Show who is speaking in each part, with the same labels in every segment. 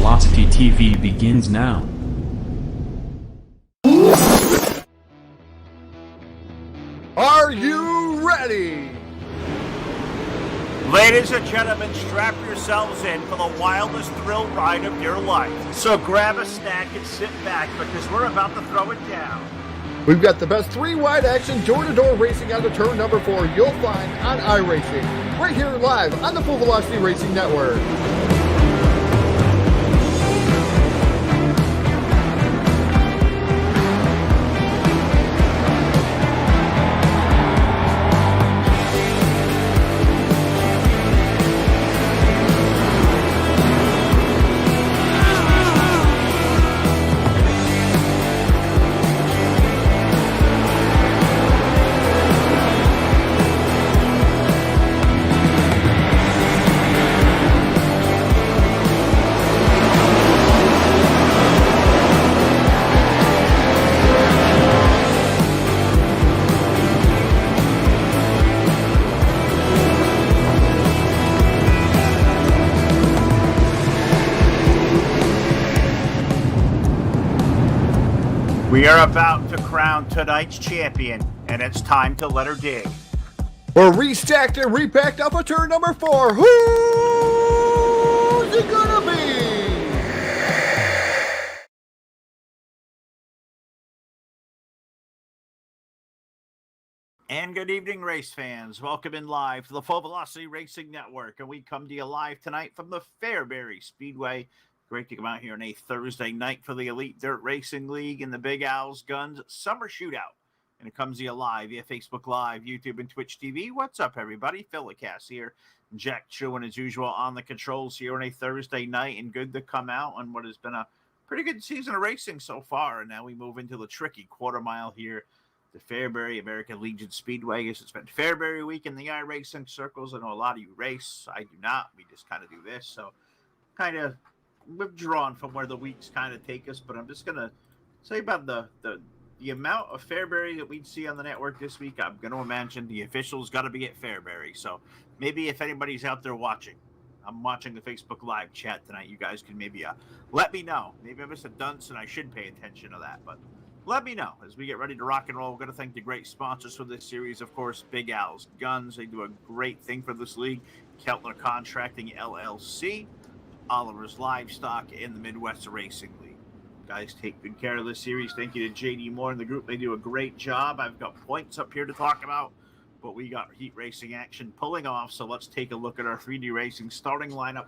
Speaker 1: Velocity TV begins now.
Speaker 2: Are you ready?
Speaker 3: Ladies and gentlemen, strap yourselves in for the wildest thrill ride of your life. So grab a snack and sit back because we're about to throw it down.
Speaker 2: We've got the best three-wide action door-to-door racing on the turn number 4 you'll find on iRacing, right here live on the Full Velocity Racing Network.
Speaker 3: We are about to crown tonight's champion, and it's time to let her dig.
Speaker 2: We're restacked and repacked up for turn number 4. Who's it gonna be?
Speaker 3: And good evening, race fans. Welcome in live to the Full Velocity Racing Network, and we come to you live tonight from the Fairbury Speedway. Great to come out here on a Thursday night for the Elite Dirt Racing League and the Big Owls Guns Summer Shootout. And it comes to you live via Facebook Live, YouTube, and Twitch TV. What's up, everybody? Phil Lacasse here. Jack Chewin, as usual, on the controls here on a Thursday night. And good to come out on what has been a pretty good season of racing so far. And now we move into the tricky quarter mile here. The Fairbury American Legion Speedway. It's been Fairbury week in the iRacing circles. I know a lot of you race. I do not. We just kind of do this. So kind of withdrawn from where the weeks kind of take us, but I'm just going to say about the amount of Fairbury that we'd see on the network this week. I'm going to imagine the officials got to be at Fairbury. So maybe if anybody's out there watching, I'm watching the Facebook Live chat tonight. You guys can maybe let me know. Maybe I missed a dunce and I should pay attention to that, but let me know as we get ready to rock and roll. We're going to thank the great sponsors for this series. Of course, Big Owls Guns. They do a great thing for this league. Kellers Contracting LLC. Oliver's Livestock, in the Midwest Racing League. Guys, take good care of this series. Thank you to JD Moore and the group. They do a great job. I've got points up here to talk about, but we got heat racing action pulling off. So let's take a look at our 3D Racing starting lineup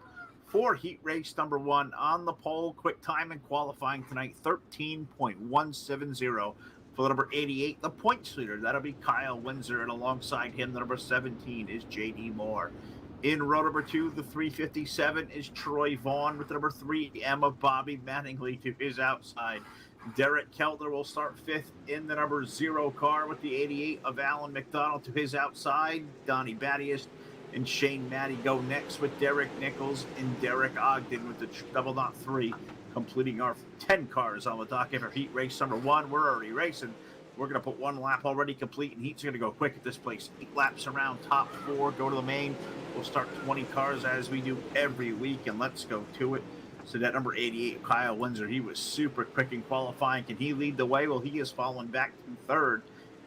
Speaker 3: for heat race number 1 on the pole. Quick time and qualifying tonight, 13.170 for the number 88, the points leader. That'll be Kyle Windsor, and alongside him, the number 17 is JD Moore. In row number 2, the 357 is Troy Vaughn with the number 3, Emma Bobby Mattingly to his outside. Derek Keltner will start 5th in the number 0 car with the 88 of Alan McDonald to his outside. Donnie Battius and Shane Matty go next with Derek Nichols and Derek Ogden with the double knot 3, completing our 10 cars on the docket for heat race number 1. We're already racing. We're going to put 1 lap already complete, and heat's going to go quick at this place. 8 laps around, top 4, go to the main. We'll start 20 cars as we do every week, and let's go to it. So that number 88, Kyle Windsor, he was super quick in qualifying. Can he lead the way? Well, he is falling back to 3rd.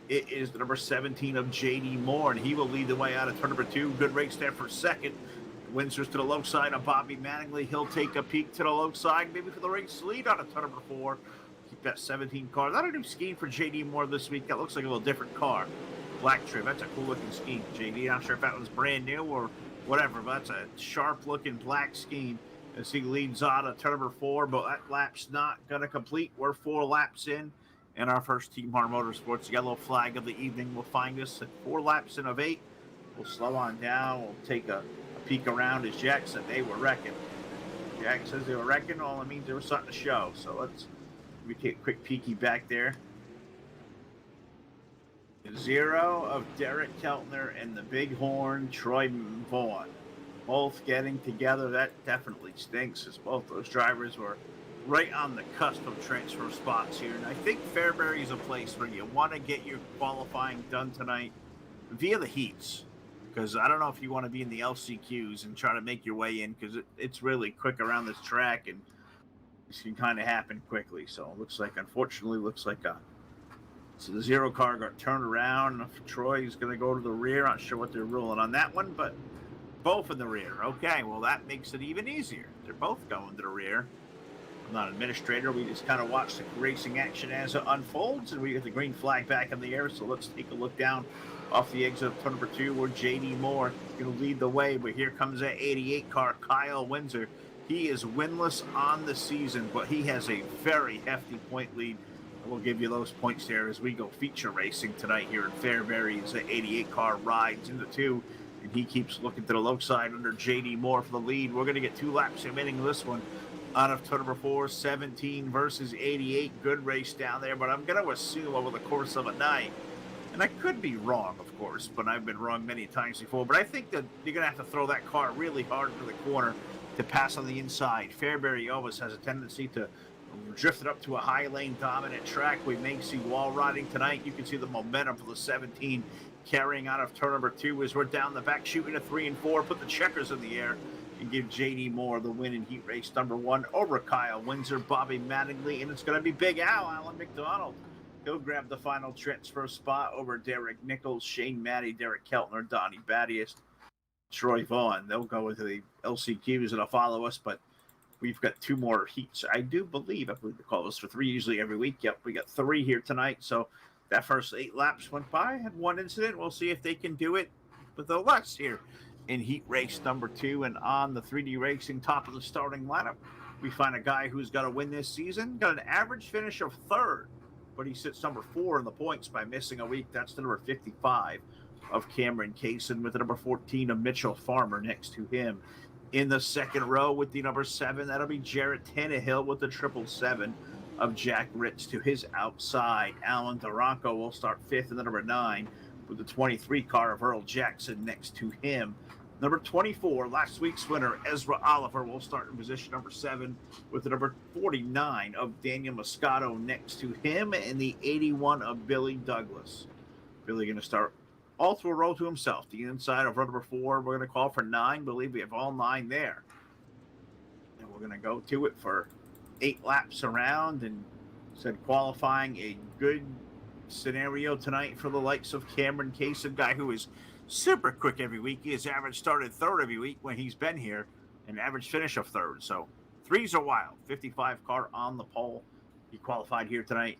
Speaker 3: It is the number 17 of J.D. Moore, and he will lead the way out of turn number 2. Good race there for 2nd. Windsor's to the low side of Bobby Mattingly. He'll take a peek to the low side, maybe for the race lead out of turn number 4. Keep that 17 car. Not a new scheme for J.D. Moore this week. That looks like a little different car. Black trim. That's a cool looking scheme, J.D. Not sure if that was brand new or whatever, but that's a sharp looking black scheme as he leads on to turn number 4, but that lap's not going to complete. We're 4 laps in, and our first Team Harm Motorsports yellow flag of the evening will find us at 4 laps in of 8. We'll slow on down. We'll take a peek around, as Jack said they were wrecking. Jack says they were wrecking. All it means there was something to show. So let's take a quick peeky back there. 0 of Derek Keltner and the big horn, Troy Vaughn. Both getting together. That definitely stinks, as both those drivers were right on the cusp of transfer spots here. And I think Fairbury is a place where you want to get your qualifying done tonight via the heats. Because I don't know if you want to be in the LCQs and try to make your way in, because it's really quick around this track. And This can kind of happen quickly. So it looks like, unfortunately, so the 0 car got turned around. Troy's going to go to the rear. Not sure what they're ruling on that one, but both in the rear. Okay, well, that makes it even easier. They're both going to the rear. I'm not an administrator. We just kind of watch the racing action as it unfolds, and we get the green flag back in the air. So let's take a look down off the exit of turn number 2, where J.D. Moore is going to lead the way. But here comes that 88 car, Kyle Windsor. He is winless on the season, but he has a very hefty point lead. We'll give you those points there as we go feature racing tonight here in Fairbury. As the 88 car rides into 2, and he keeps looking to the low side under J.D. Moore for the lead. We're going to get 2 laps remaining this one out of turn number 4, 17 versus 88. Good race down there, but I'm going to assume over the course of a night, and I could be wrong, of course, but I've been wrong many times before, but I think that you're going to have to throw that car really hard into the corner to pass on the inside. Fairbury always has a tendency to drift it up to a high lane dominant track. We may see wall riding tonight. You can see the momentum for the 17 carrying out of turn number 2 as we're down the back shooting a 3 and 4. Put the checkers in the air and give J.D. Moore the win in heat race number 1 over Kyle Windsor, Bobby Mattingly, and it's going to be Big Al, Alan McDonald. He'll grab the final transfer spot over Derek Nichols, Shane Matty, Derek Keltner, Donnie Battiest, Troy Vaughn. They'll go into the LCQs that'll follow us, but we've got 2 more heats. I believe they call us for 3 usually every week. Yep, we got 3 here tonight. So that first 8 laps went by, had 1 incident. We'll see if they can do it with the less here in heat race number 2. And on the 3D Racing top of the starting lineup, we find a guy who's got to win this season. Got an average finish of 3rd, but he sits number 4 in the points by missing a week. That's the number 55 of Cameron Kaysen, with the number 14 of Mitchell Farmer next to him. In the second row with the number 7, that'll be Jarrett Tannehill with the 777 of Jack Ritz to his outside. Alan Duranko will start 5th in the number 9 with the 23 car of Earl Jackson next to him. Number 24, last week's winner, Ezra Oliver, will start in position number 7 with the number 49 of Daniel Moscato next to him, and the 81 of Billy Douglas. Billy going to start all through a row to himself. The inside of row number 4, we're going to call for 9. I believe we have all 9 there. And we're going to go to it for 8 laps around, and said qualifying a good scenario tonight for the likes of Cameron Kaysen, guy who is super quick every week. He has average started 3rd every week when he's been here, and average finish of 3rd. So 3s are wild. 55 car on the pole. He qualified here tonight.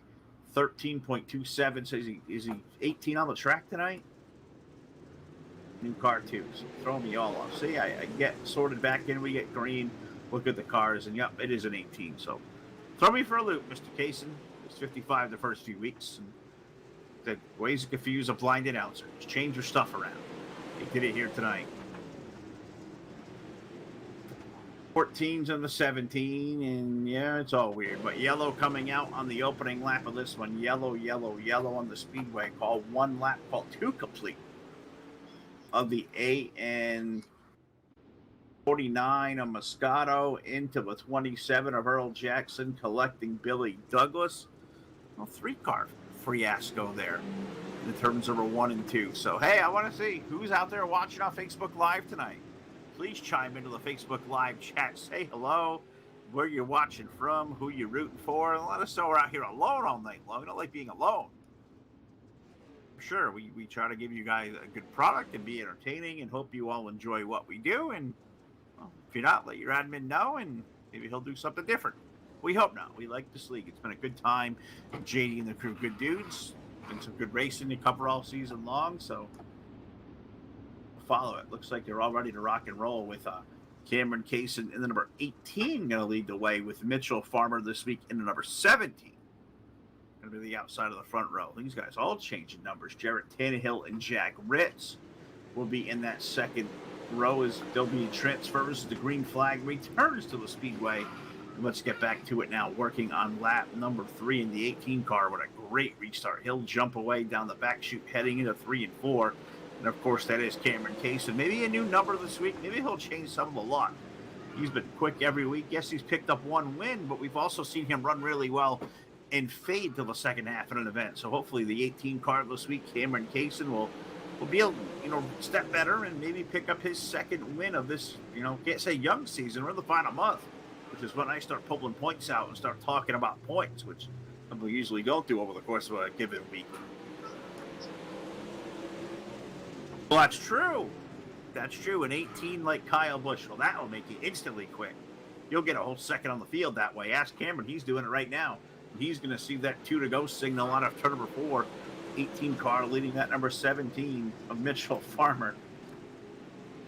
Speaker 3: 13.27. So is he 18 on the track tonight? New car too. So throw me all off. See, I get sorted back in. We get green. Look at the cars, and yep, it is an 18. So throw me for a loop, Mr. Kaysen. It's 55 the first few weeks. And the ways to confuse a blind announcer. Just change your stuff around. They did it here tonight. 14's on the 17, and yeah, it's all weird. But yellow coming out on the opening lap of this one. Yellow, yellow, yellow on the speedway. Call 1 lap, call 2 complete of the 8 and 49 of Moscato into the 27 of Earl Jackson, collecting Billy Douglas. Well, 3 car fiasco there in terms of 1 and 2. So, hey, I want to see who's out there watching on Facebook Live tonight. Please chime into the Facebook Live chat. Say hello, where you're watching from, who you're rooting for, and let us know we're out here alone all night long. We don't like being alone. Sure, we try to give you guys a good product and be entertaining and hope you all enjoy what we do. And well, if you're not, let your admin know, and maybe he'll do something different. We hope not. We like this league. It's been a good time. JD and the crew, good dudes. Been some good racing to cover all season long, so follow it. Looks like they're all ready to rock and roll with Cameron Kaysen in the number 18 going to lead the way, with Mitchell Farmer this week in the number 17. Going to be the outside of the front row. These guys all changing numbers. Jarrett Tannehill and Jack Ritz will be in that second row as there'll be transfers. The green flag returns to the speedway. And let's get back to it now. Working on lap number 3 in the 18 car. What a great restart. He'll jump away down the back chute heading into 3 and 4. And of course, that is Cameron Kaysen. Maybe a new number this week. Maybe he'll change some of the luck. He's been quick every week. Yes, he's picked up 1 win, but we've also seen him run really well and fade till the second half of an event. So hopefully the 18 car this week, Cameron Kaysen, will be able to, step better and maybe pick up his second win of this, can't say young season. We're in the final month. which is when I start pulling points out and start talking about points, which we usually don't do over the course of a given week. Well, that's true. That's true. An 18 like Kyle Busch, well, that will make you instantly quick. You'll get a whole second on the field that way. Ask Cameron. He's doing it right now. He's going to see that 2 to go signal out of turn number 4. 18 car leading that number 17 of Mitchell Farmer.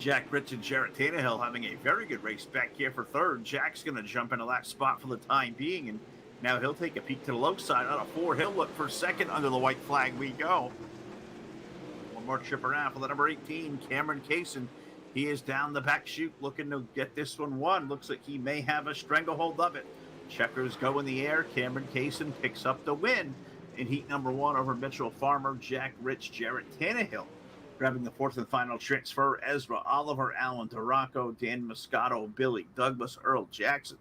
Speaker 3: Jack Ritz and Jarrett Tannehill having a very good race back here for third. Jack's going to jump into that spot for the time being, and now he'll take a peek to the low side out of 4. He'll look for second. Under the white flag we go. One more trip around for the number 18, Cameron Kaysen. He is down the back chute looking to get this one won. Looks like he may have a stranglehold of it. Checkers go in the air. Cameron Kaysen picks up the win in heat number 1 over Mitchell Farmer, Jack Rich, Jarrett Tannehill. Grabbing the 4th and final transfer, Ezra Oliver, Alan Duraco, Dan Moscato, Billy Douglas, Earl Jackson.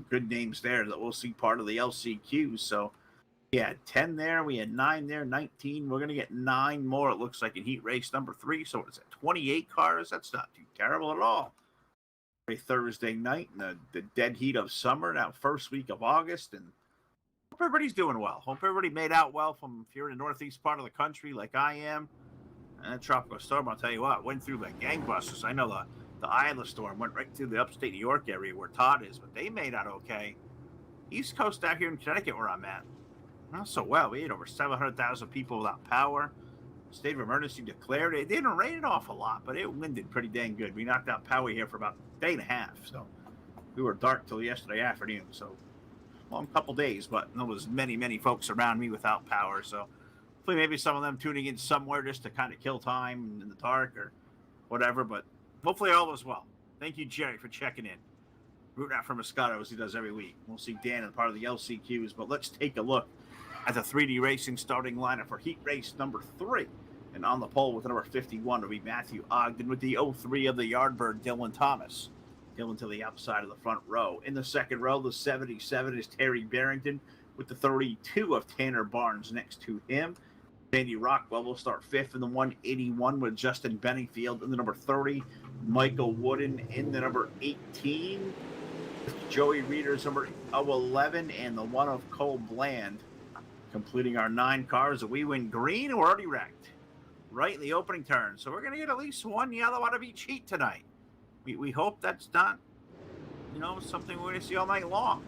Speaker 3: Good names there that we'll see part of the LCQ. So we had 10 there, we had 9 there, 19. We're going to get 9 more, it looks like, in heat race number 3. So it's at 28 cars. That's not too terrible at all. A Thursday night in the dead heat of summer, now first week of August, and hope everybody's doing well. Hope everybody made out well from if you're in the northeast part of the country like I am. And that tropical storm, I'll tell you what, went through like gangbusters. I know the Isla storm went right through the upstate New York area where Todd is, but they made out okay. East Coast out here in Connecticut where I'm at, not so well. We had over 700,000 people without power. State of emergency declared. It didn't rain an awful lot, but it winded pretty dang good. We knocked out power here for about a day and a half, so we were dark till yesterday afternoon. So long couple days, but there was many folks around me without power. So hopefully maybe some of them tuning in somewhere just to kind of kill time in the dark or whatever. But hopefully all was well. Thank you, Jerry, for checking in. Rooting out for Moscato as he does every week. We'll see Dan in part of the LCQs, but let's take a look at the 3D Racing starting lineup for heat race number 3. And on the pole with number 51 will be Matthew Ogden with the 03 of the Yardbird, Dylan Thomas. Dylan to the outside of the front row. In the second row, the 77 is Terry Barrington with the 32 of Tanner Barnes next to him. Sandy Rockwell will start 5th in the 181 with Justin Benningfield in the number 30. Michael Wooden in the number 18. Joey Reeder's number 11 and the 1 of Cole Bland. Completing our 9 cars. We win green and we're already wrecked. Right in the opening turn. So we're going to get at least 1 yellow out of each heat tonight. We hope that's not, something we're going to see all night long.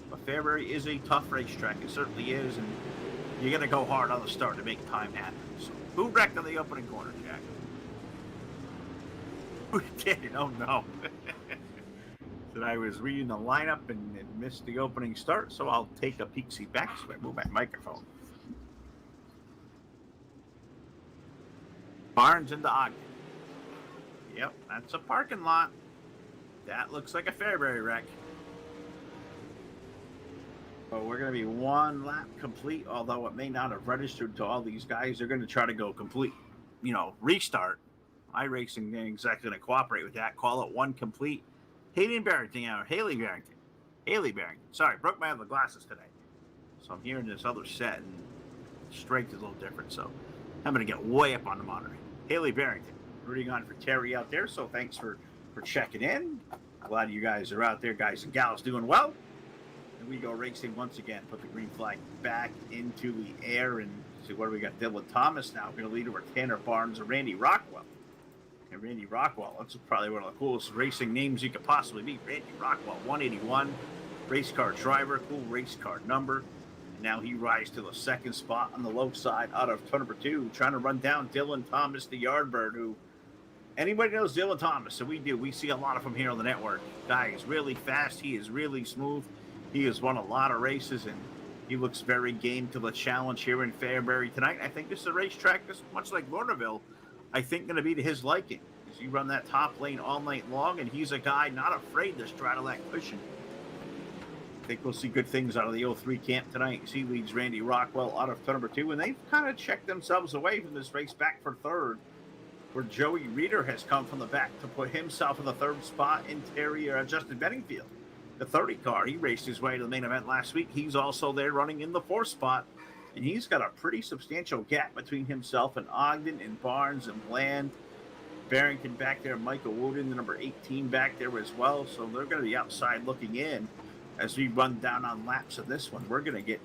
Speaker 3: But Fairbury is a tough racetrack. It certainly is. And you're going to go hard on the start to make time happen. So who wrecked on the opening corner, Jack? Who did? Oh, no. That I was reading the lineup and missed the opening start. So I'll take a peek-see back. So I move my microphone. Barnes into Ogden. Yep, that's a parking lot. That looks like a Fairbury wreck. So we're going to be 1 lap complete, although it may not have registered to all these guys. They're going to try to go complete, restart. iRacing ain't exactly going to cooperate with that. Call it 1 complete. Haley Barrington. Sorry, broke my other glasses today. So I'm hearing this other set, and strength is a little different. So I'm going to get way up on the monitor. Haley Barrington, rooting on for Terry out there. So thanks for checking in. Glad you guys are out there, guys and gals, doing well. And we go racing once again. Put the green flag back into the air and see what do we got. Dylan Thomas now going to lead over Tanner Barnes and Randy Rockwell. And Randy Rockwell, that's probably one of the coolest racing names you could possibly be. Randy Rockwell, 181, race car driver, cool race car number. And now he rises to the 2nd spot on the low side out of turn number 2, trying to run down Dylan Thomas, the Yardbird, who anybody knows Dylan Thomas, so we do. We see a lot of him here on the network. Guy is really fast. He is really smooth. He has won a lot of races, and he looks very game to the challenge here in Fairbury tonight. I think this is a racetrack that's much like Lorneville. I think going to be to his liking. As you run that top lane all night long, and he's a guy not afraid to straddle that cushion. I think we'll see good things out of the 03 camp tonight. He leads Randy Rockwell out of turn number 2, and they've kind of checked themselves away from this race back for 3rd, where Joey Reeder has come from the back to put himself in the 3rd spot in Justin Benningfield. The 30 car, he raced his way to the main event last week. He's also there running in the 4th spot, and he's got a pretty substantial gap between himself and Ogden and Barnes and Bland. Barrington back there, Michael Wooden, the number 18 back there as well. So they're going to be outside looking in as we run down on laps of this one. We're going to get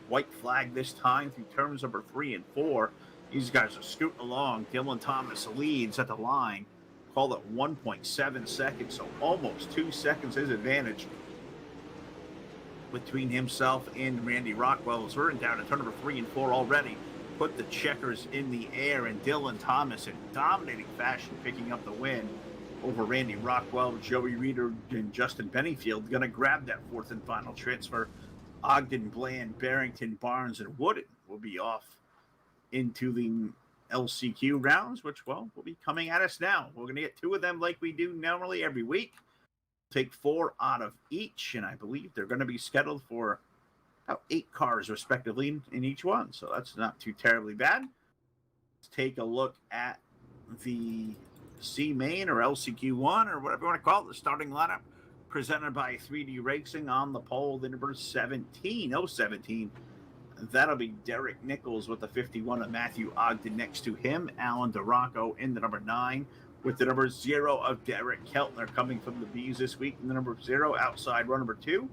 Speaker 3: white flag this time through turns number 3 and 4. These guys are scooting along. Dylan Thomas leads at the line. Call it 1.7 seconds, so almost 2 seconds his advantage between himself and Randy Rockwell. As we're down at turn number 3 and 4 already. Put the checkers in the air, and Dylan Thomas in dominating fashion picking up the win over Randy Rockwell, Joey Reeder, and Justin Bennyfield. Going to grab that 4th and final transfer. Ogden, Bland, Barrington, Barnes, and Wooden will be off into the LCQ rounds, which, well, will be coming at us now. We're going to get 2 of them like we do normally every week. Take 4 out of each, and I believe they're going to be scheduled for about 8 cars respectively in each one, so that's not too terribly bad. Let's take a look at the C main or LCQ1 or whatever you want to call it, the starting lineup presented by 3D Racing. On the pole, the number 17. That'll be Derek Nichols with the 51 of Matthew Ogden next to him. Alan DeRocco in the number 9 with the number 0 of Derek Keltner coming from the Bees this week in the number 0 outside row number 2.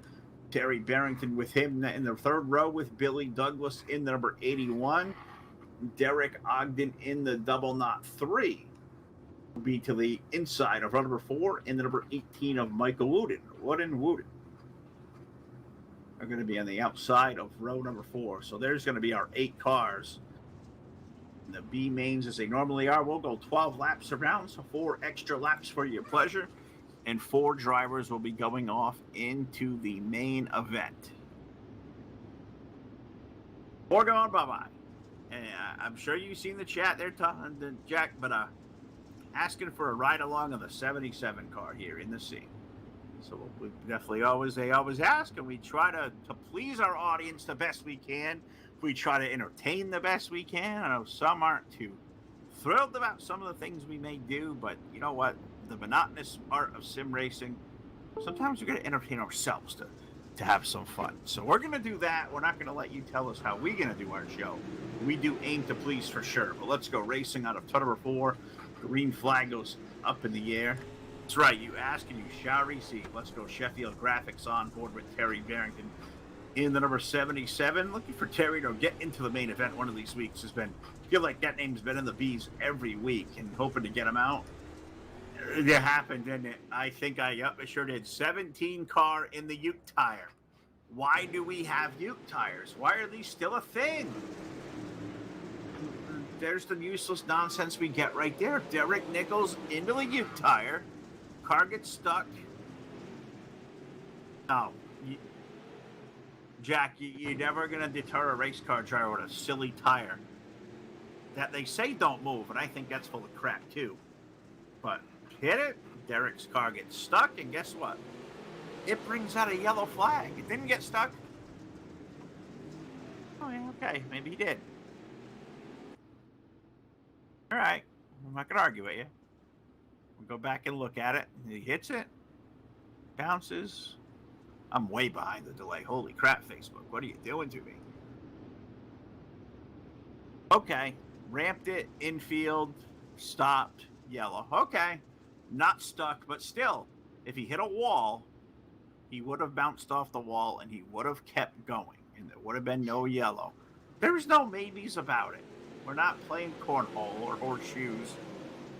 Speaker 3: Terry Barrington with him in the 3rd row with Billy Douglas in the number 81. Derek Ogden in the double knot 3 will be to the inside of row number 4 in the number 18 of Michael Wooden. Wooden are going to be on the outside of row number 4. So there's going to be our 8 cars. And the B mains, as they normally are, we'll go 12 laps around, so 4 extra laps for your pleasure. And 4 drivers will be going off into the main event. We're going bye-bye. And I'm sure you've seen the chat there, Jack, but asking for a ride along of the 77 car here in the scene. So we definitely they always ask, and we try to please our audience the best we can. We try to entertain the best we can. I know some aren't too thrilled about some of the things we may do, but you know what? The monotonous art of sim racing, sometimes we're going to entertain ourselves to have some fun. So we're going to do that. We're not going to let you tell us how we're going to do our show. We do aim to please for sure. But let's go racing out of turn number 4. Green flag goes up in the air. That's right. You ask and you shall receive. Let's go Sheffield Graphics on board with Terry Barrington in the number 77. Looking for Terry to get into the main event one of these weeks. I feel like that name's been in the Bees every week and hoping to get him out. It happened, didn't it? I think I sure did. 17 car in the Ute tire. Why do we have Ute tires? Why are these still a thing? There's the useless nonsense we get right there. Derek Nichols into the Ute tire. Car gets stuck. Oh, Jack, you're never going to deter a race car driver with a silly tire that they say don't move, and I think that's full of crap too. But hit it, Derek's car gets stuck, and guess what? It brings out a yellow flag. It didn't get stuck. Oh, yeah, okay. Maybe he did. All right. I'm not going to argue with you. We'll go back and look at it. He hits it. Bounces. I'm way behind the delay. Holy crap, Facebook. What are you doing to me? Okay. Ramped it. Infield. Stopped. Yellow. Okay. Not stuck, but still, if he hit a wall, he would have bounced off the wall and he would have kept going, and there would have been no yellow. There's no maybes about it. We're not playing cornhole or horseshoes.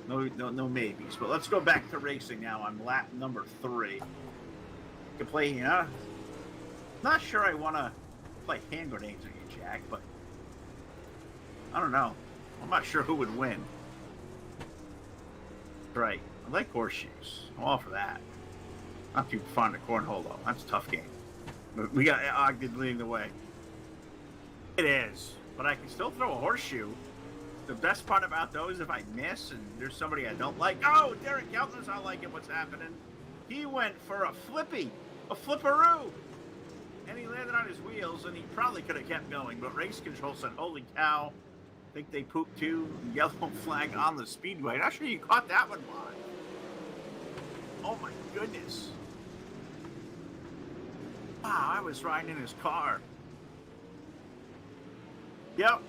Speaker 3: No maybes. But let's go back to racing now on lap number 3. You can play, not sure I want to play hand grenades with you, Jack, but I don't know. I'm not sure who would win. Right. I like horseshoes. I'm all for that. Not too fond of cornhole, though. That's a tough game. But we got Ogden leading the way. It is. But I can still throw a horseshoe. The best part about those, if I miss and there's somebody I don't like. Oh, Derek Keltner's not liking what's happening. He went for a flippy. A flipperoo. And he landed on his wheels, and he probably could have kept going. But race control said, holy cow. I think they pooped 2. Yellow flag on the speedway. Not sure you caught that one live. Oh my goodness. Wow, I was riding in his car. Yep.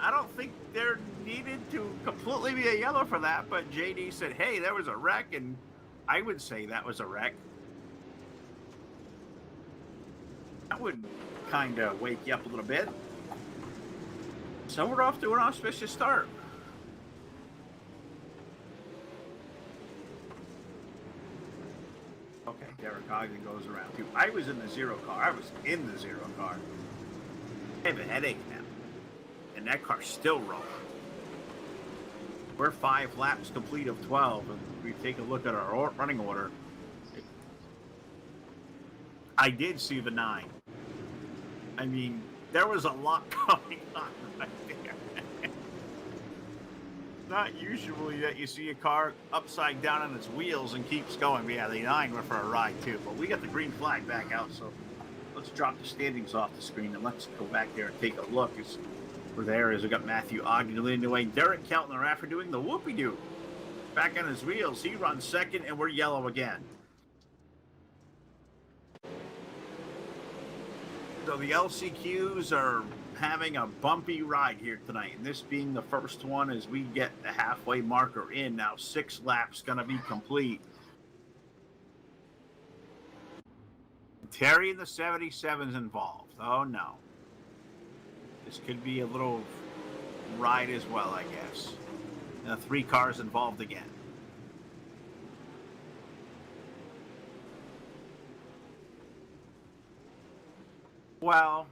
Speaker 3: I don't think there needed to completely be a yellow for that, but JD said, hey, there was a wreck, and I would say that was a wreck. That would kind of wake you up a little bit. So we're off to an auspicious start. Okay, Derek Ogden goes around too. I was in the zero car. I was in the zero car. I have a headache now. And that car's still rolling. We're 5 laps complete of 12, and we take a look at our running order. I did see the 9. I mean, there was a lot going on right there. Not usually that you see a car upside down on its wheels and keeps going. But yeah, the 9 went for a ride too. But we got the green flag back out, so let's drop the standings off the screen and let's go back there and take a look. We're there as we got Matthew Ogden leading the way. Derek Keltner after doing the whoopie-doo. Back on his wheels. He runs second, and we're yellow again. So the LCQs are having a bumpy ride here tonight, and this being the first one as we get the halfway marker in. Now 6 laps going to be complete. Terry in the 77's involved. Oh, no. This could be a little ride as well, I guess. 3 cars involved again. Well,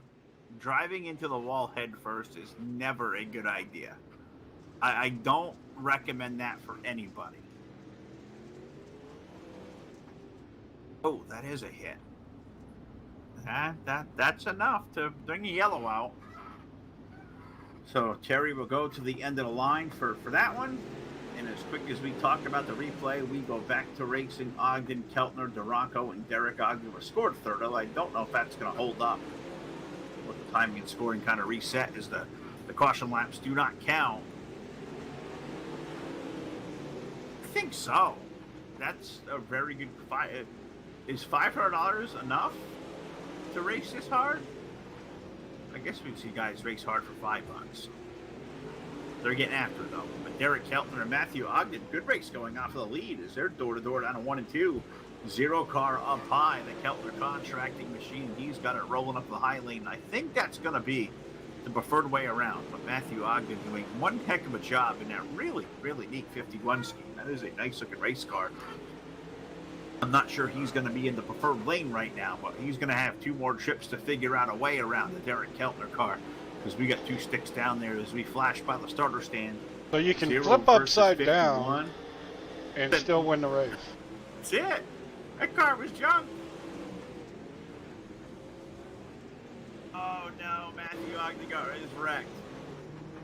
Speaker 3: driving into the wall head first is never a good idea. I don't recommend that for anybody. Oh, that is a hit. That's enough to bring a yellow out. So Terry will go to the end of the line for that one. And as quick as we talked about the replay, we go back to racing. Ogden, Keltner, Duranko, and Derek Ogden were scored third. I don't know if that's going to hold up. With the timing and scoring kind of reset as the caution laps do not count. I think so. That's a very good fight. Is $500 enough to race this hard? I guess we'd see guys race hard for $5. They're getting after it though. But Derek Keltner and Matthew Ogden, good race going off of the lead as they're door to door down to 1 and 2. Zero car up high. The Keltner contracting machine. He's got it rolling up the high lane. I think that's going to be the preferred way around. But Matthew Ogden doing one heck of a job in that really, really neat 51 scheme. That is a nice looking race car. I'm not sure he's going to be in the preferred lane right now, but he's going to have 2 more trips to figure out a way around the Derek Keltner car because we got 2 sticks down there as we flash by the starter stand.
Speaker 4: So you can flip upside down and still win the race.
Speaker 3: That's it. That car was junk. Oh no, Matthew Ogden is wrecked.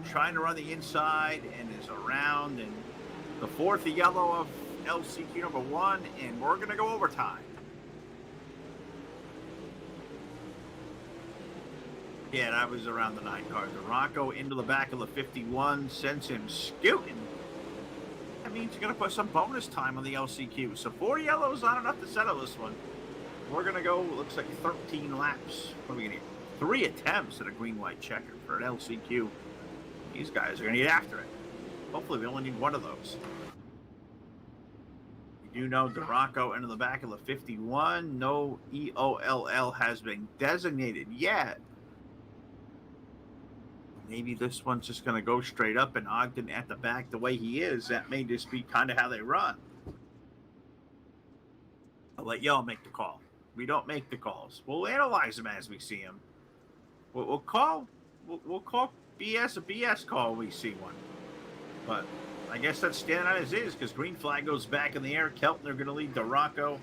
Speaker 3: Trying to run the inside and is around, and the 4th yellow of LCQ number 1, and we're going to go overtime. Yeah, that was around the 9 car. Duranko into the back of the 51, sends him scooting. That means you're going to put some bonus time on the LCQ. So 4 yellows not enough to settle this one. We're going to go, looks like 13 laps. What are we going to get? 3 attempts at a green-white checker for an LCQ. These guys are going to get after it. Hopefully we only need 1 of those. You do know Duranko into the back of the 51. No EOLL has been designated yet. Maybe this one's just going to go straight up and Ogden at the back the way he is. That may just be kind of how they run. I'll let y'all make the call. We don't make the calls. We'll analyze them as we see them. We'll call BS a BS call when we see one. But I guess that's standing out as is because green flag goes back in the air. Keltner going to lead Duranko.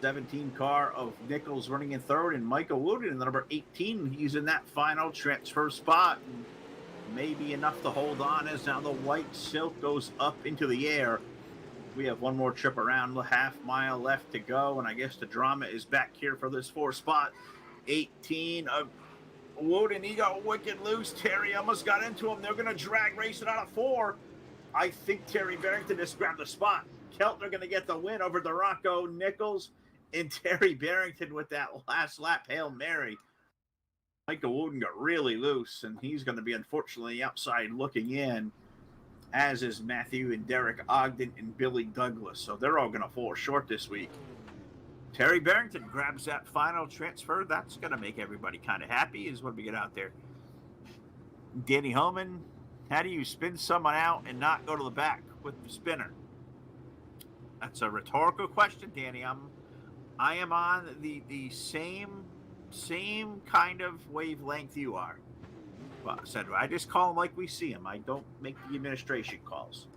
Speaker 3: 17 car of Nichols running in third, and Michael Wooden in the number 18. He's in that final transfer spot. Maybe enough to hold on as now the white silk goes up into the air. We have 1 more trip around, a half-mile left to go, and I guess the drama is back here for this 4th spot. 18 of Wooden, he got wicked loose. Terry almost got into him. They're going to drag racing out of 4. I think Terry Barrington just grabbed the spot. Keltner going to get the win over Duranko, Nichols, and Terry Barrington with that last lap Hail Mary. Michael Wooden got really loose, and he's going to be unfortunately outside looking in, as is Matthew and Derek Ogden and Billy Douglas. So they're all going to fall short this week. Terry Barrington grabs that final transfer. That's going to make everybody kind of happy, is what we get out there. Danny Holman, how do you spin someone out and not go to the back with the spinner? That's a rhetorical question, Danny. I am on the same kind of wavelength you are. Well, I said I just call them like we see them. I don't make the administration calls.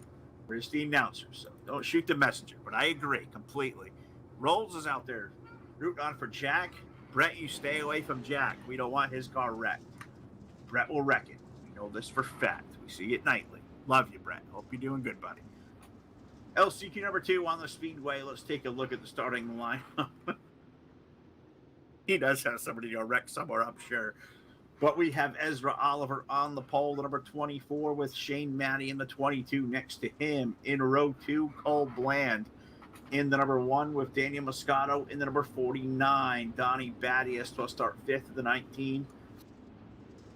Speaker 3: We're just the announcers, so don't shoot the messenger. But I agree completely. Rolls is out there rooting on for Jack. Brett, you stay away from Jack. We don't want his car wrecked. Brett will wreck it. We know this for fact. We see it nightly. Love you, Brett. Hope you're doing good, buddy. LCQ number 2 on the Speedway. Let's take a look at the starting lineup. He does have somebody to wreck somewhere, I'm sure. But we have Ezra Oliver on the pole, the number 24, with Shane Matty in the 22 next to him. In row 2, Cole Bland in the number 1 with Daniel Moscato in the number 49. Donnie Battius will start 5th of the 19.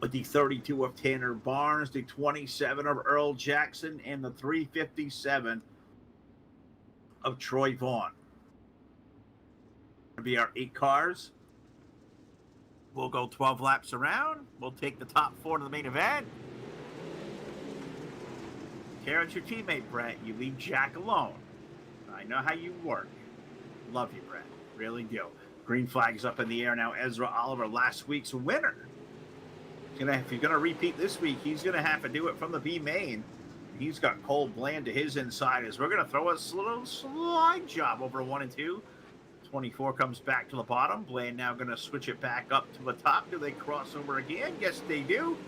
Speaker 3: With the 32 of Tanner Barnes, the 27 of Earl Jackson, and the 357 of Troy Vaughn. It'll be our 8 cars. We'll go 12 laps around. We'll take the top 4 to the main event. Karen's your teammate, Brett. You leave Jack alone. I know how you work. Love you, Brett. Really do. Green flag's up in the air now. Ezra Oliver, last week's winner. If you're going to repeat this week, he's going to have to do it from the B main. He's got Cole Bland to his inside as we're going to throw a little slide job over 1 and 2. 24 comes back to the bottom. Bland now going to switch it back up to the top. Do they cross over again? Yes, they do.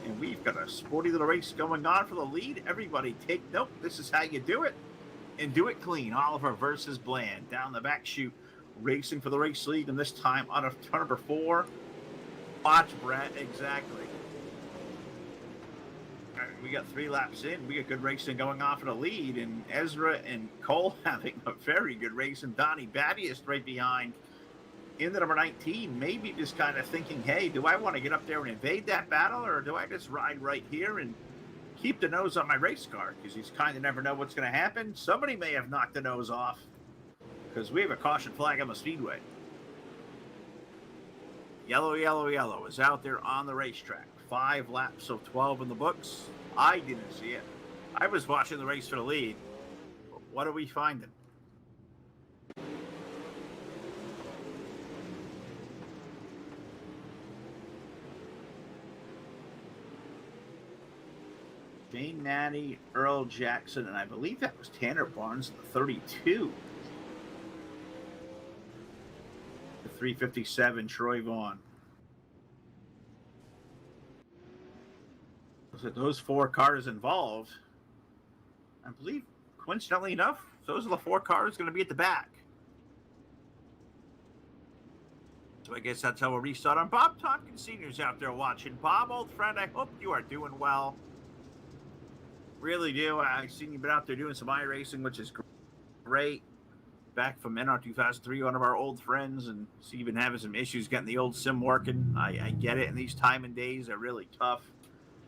Speaker 3: And we've got a sporty little race going on for the lead. Everybody take note. This is how you do it. And do it clean. Oliver versus Bland. Down the back chute. Racing for the race lead. And this time out of turn number 4. Watch, Brett. Exactly. All right, we got 3 laps in. We got good racing going on for the lead. And Ezra and Cole having a very good race. And Donnie Battius right behind in the number 19. Maybe just kind of thinking, hey, do I want to get up there and invade that battle? Or do I just ride right here and keep the nose on my race car? Because he's kind of never know what's going to happen. Somebody may have knocked the nose off. Because we have a caution flag on the Speedway. Yellow, yellow, yellow is out there on the racetrack. 5 laps of 12 in the books. I didn't see it. I was watching the race for the lead. But what are we finding? Shane Natty, Earl Jackson, and I believe that was Tanner Barnes in the 32. The 357, Troy Vaughn. So those 4 cars involved, I believe, coincidentally enough, those are the 4 cars going to be at the back. So I guess that's how we'll restart on. Bob Tompkins Sr.'s out there watching. Bob, old friend, I hope you are doing well. Really do. I've seen you've been out there doing some iRacing, which is great. Back from NR 2003, one of our old friends, and see you've been having some issues getting the old sim working. I get it, and these time and days are really tough.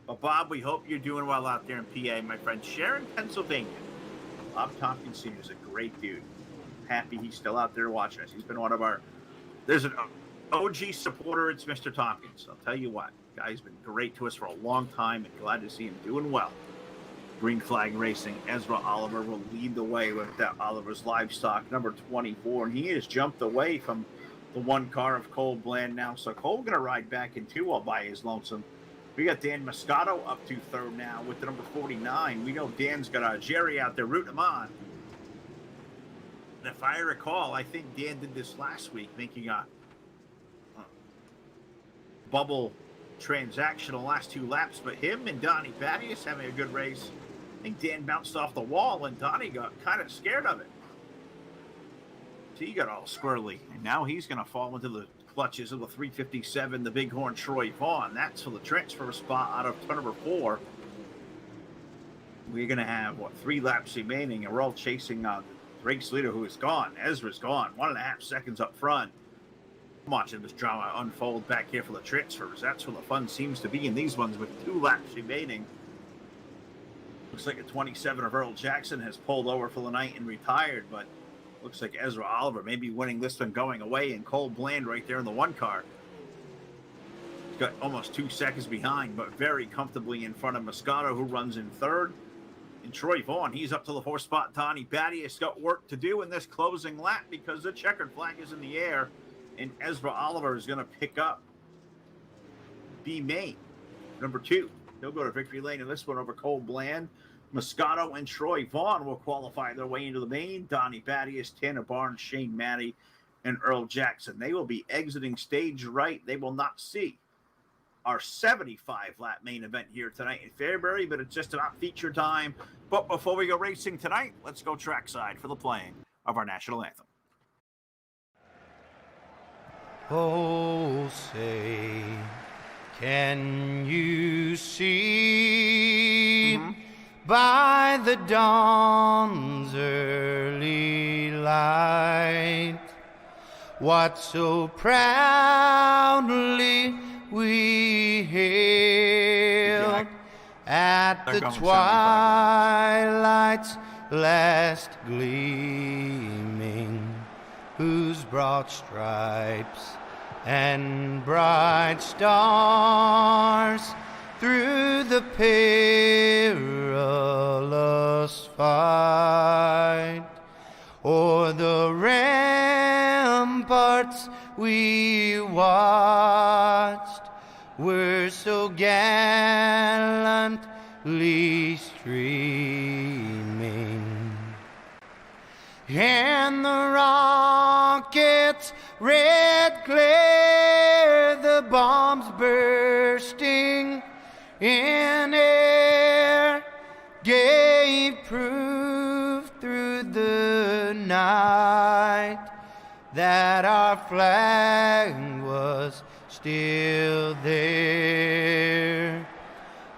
Speaker 3: But Bob, we hope you're doing well out there in PA, my friend. Sharon, Pennsylvania. Bob Tompkins Sr. is a great dude. Happy he's still out there watching us. He's been one of our... There's an OG supporter. It's Mr. Tompkins. I'll tell you what. Guy's been great to us for a long time, and glad to see him doing well. Green flag racing. Ezra Oliver will lead the way with that Oliver's Livestock, number 24. And he has jumped away from the 1 car of Cole Bland now. So Cole going to ride back in 2 all by his lonesome. We got Dan Moscato up to 3rd now with the number 49. We know Dan's got a Jerry out there rooting him on. And if I recall, I think Dan did this last week, making a bubble transaction the last 2 laps. But him and Donnie Battius having a good race. I think Dan bounced off the wall and Donnie got kind of scared of it. So he got all squirrely. And now he's going to fall into the clutches of the 357, the Bighorn Troy Vaughn. That's for the transfer spot out of turn number 4. We're going to have, 3 laps remaining, and we're all chasing the race leader who is gone. Ezra's gone. 1.5 seconds up front. Watching this drama unfold back here for the transfers. That's where the fun seems to be in these ones with 2 laps remaining. Looks like a 27 of Earl Jackson has pulled over for the night and retired, but looks like Ezra Oliver may be winning this one going away, and Cole Bland right there in the 1 car. He's got almost 2 seconds behind, but very comfortably in front of Moscato, who runs in 3rd. And Troy Vaughn, he's up to the 4th spot. Donnie Batty has got work to do in this closing lap because the checkered flag is in the air, and Ezra Oliver is going to pick up B Main, number 2. He'll go to victory lane in this one over Cole Bland. Moscato and Troy Vaughn will qualify their way into the main. Donnie Battius, Tanner Barnes, Shane Matty, and Earl Jackson. They will be exiting stage right. They will not see our 75-lap main event here tonight in Fairbury, but it's just about feature time. But before we go racing tonight, let's go trackside for the playing of our national anthem.
Speaker 5: Oh, say, can you see by the dawn's early light what so proudly we hailed at the twilight's last gleaming, whose broad stripes and bright stars through the perilous fight o'er the ramparts we watched were so gallantly streaming, and the rockets' red glare, the bombs bursting in air, gave proof through the night that our flag was still there.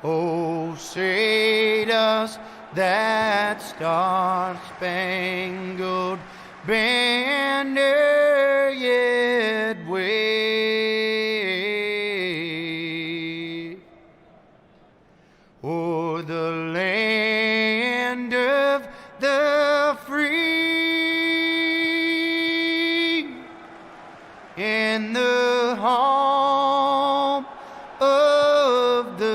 Speaker 5: Oh, say does that star-spangled banner yet wave o'er the land of the free and the home of the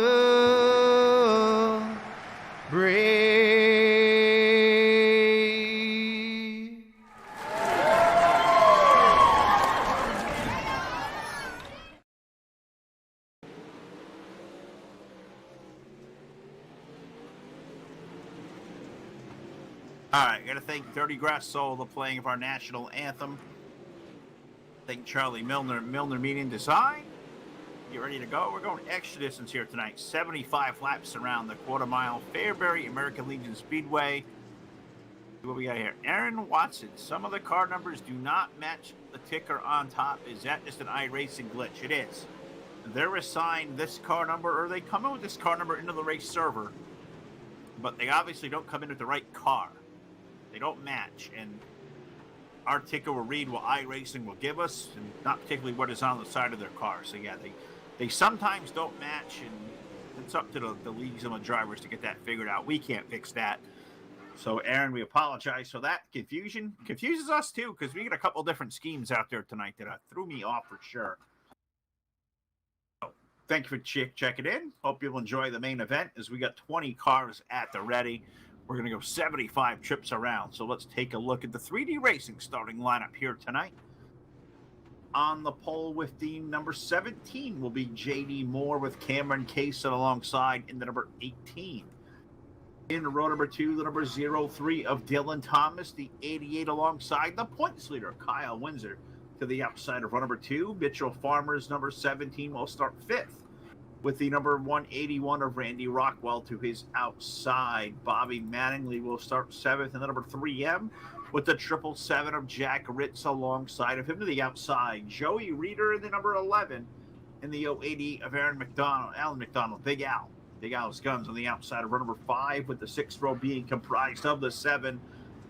Speaker 5: brave?
Speaker 3: All right, got to thank Dirty Grass Soul, the playing of our national anthem. Thank Charlie Milner, Milner Meeting Design. Get ready to go. We're going extra distance here tonight. 75 laps around the quarter-mile Fairbury American Legion Speedway. What we got here? Aaron Watson. Some of the car numbers do not match the ticker on top. Is that just an iRacing glitch? It is. They're assigned this car number, or they come in with this car number into the race server, but they obviously don't come in with the right car. They don't match, and our ticker will read what iRacing will give us, and not particularly what is on the side of their car. So yeah, they sometimes don't match, and it's up to the leagues and the drivers to get that figured out. We can't fix that. So Aaron, we apologize for that confusion. Confuses us too, because we got a couple different schemes out there tonight that threw me off for sure. So, thank you for checking in. Hope you'll enjoy the main event, as we got 20 cars at the ready. We're going to go 75 trips around. So let's take a look at the 3D Racing starting lineup here tonight. On the pole with the number 17 will be JD Moore with Cameron Kaysen alongside in the number 18. In row number 2, the number 03 of Dylan Thomas, the 88 alongside the points leader, Kyle Windsor. To the outside of row number 2, Mitchell Farmer's number 17 will start 5th. With the number 181 of Randy Rockwell to his outside. Bobby Mattingly will start 7th in the number 3M, with the 777 of Jack Ritz alongside of him to the outside. Joey Reeder in the number 11, in the 080 of Alan McDonald, Big Al. Big Al's guns on the outside of row number 5, with the 6th row being comprised of the 7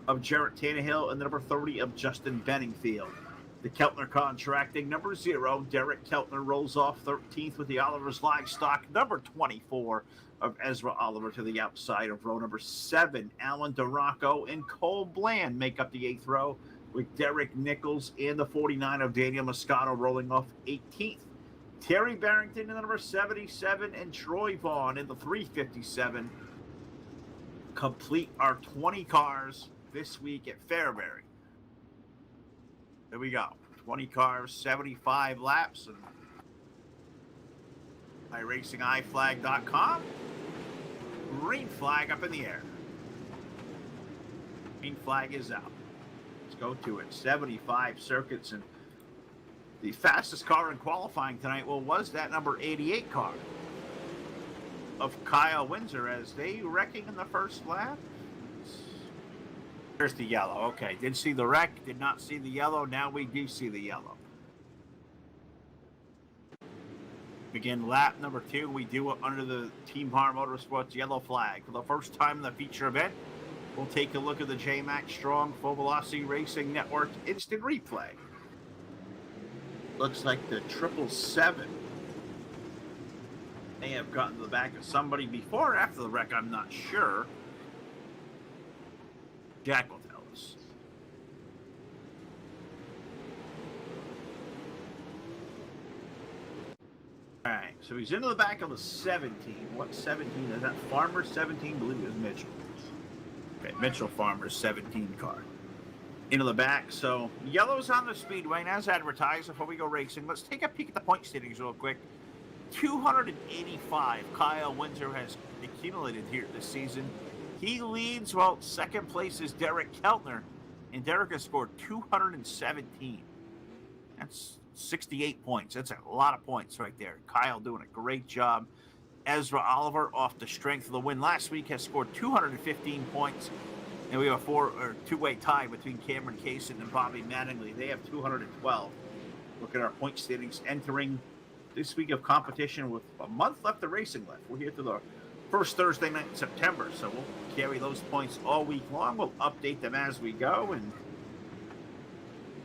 Speaker 3: of Jarrett Tannehill and the number 30 of Justin Benningfield. The Keltner Contracting, number 0. Derek Keltner rolls off 13th with the Oliver's Livestock, number 24 of Ezra Oliver to the outside of row number 7. Alan DeRocco and Cole Bland make up the 8th row, with Derek Nichols and the 49 of Daniel Moscato rolling off 18th. Terry Barrington in the number 77 and Troy Vaughn in the 357 complete our 20 cars this week at Fairbury. There we go. 20 cars, 75 laps, and IracingIflag.com. Green flag up in the air. Green flag is out. Let's go to it. 75 circuits, and the fastest car in qualifying tonight, well, was that number 88 car of Kyle Windsor, as they wrecking in the first lap. There's the yellow. Okay, did see the wreck, did not see the yellow. Now we do see the yellow. Begin lap number 2. We do it under the Team Har Motorsports yellow flag. For the first time in the feature event, we'll take a look at the J-Max Strong Full Velocity Racing Network instant replay. Looks like the 777 may have gotten to the back of somebody before or after the wreck, I'm not sure. Jack will tell us. All right, so he's into the back of the 17. What 17 is that? Farmer 17, I believe it is Mitchell. Okay, Mitchell Farmer's 17 car. Into the back, so yellow's on the speedway, and as advertised, before we go racing, let's take a peek at the point standings real quick. 285 Kyle Windsor has accumulated here this season. He leads, well, second place is Derek Keltner, and Derek has scored 217. That's 68 points. That's a lot of points right there. Kyle doing a great job. Ezra Oliver, off the strength of the win last week, has scored 215 points. And we have a two-way tie between Cameron Kaysen and Bobby Mattingly. They have 212. Look at our point standings entering this week of competition with a month left of racing left. We're here to the first Thursday night in September, so we'll carry those points all week long. We'll update them as we go, and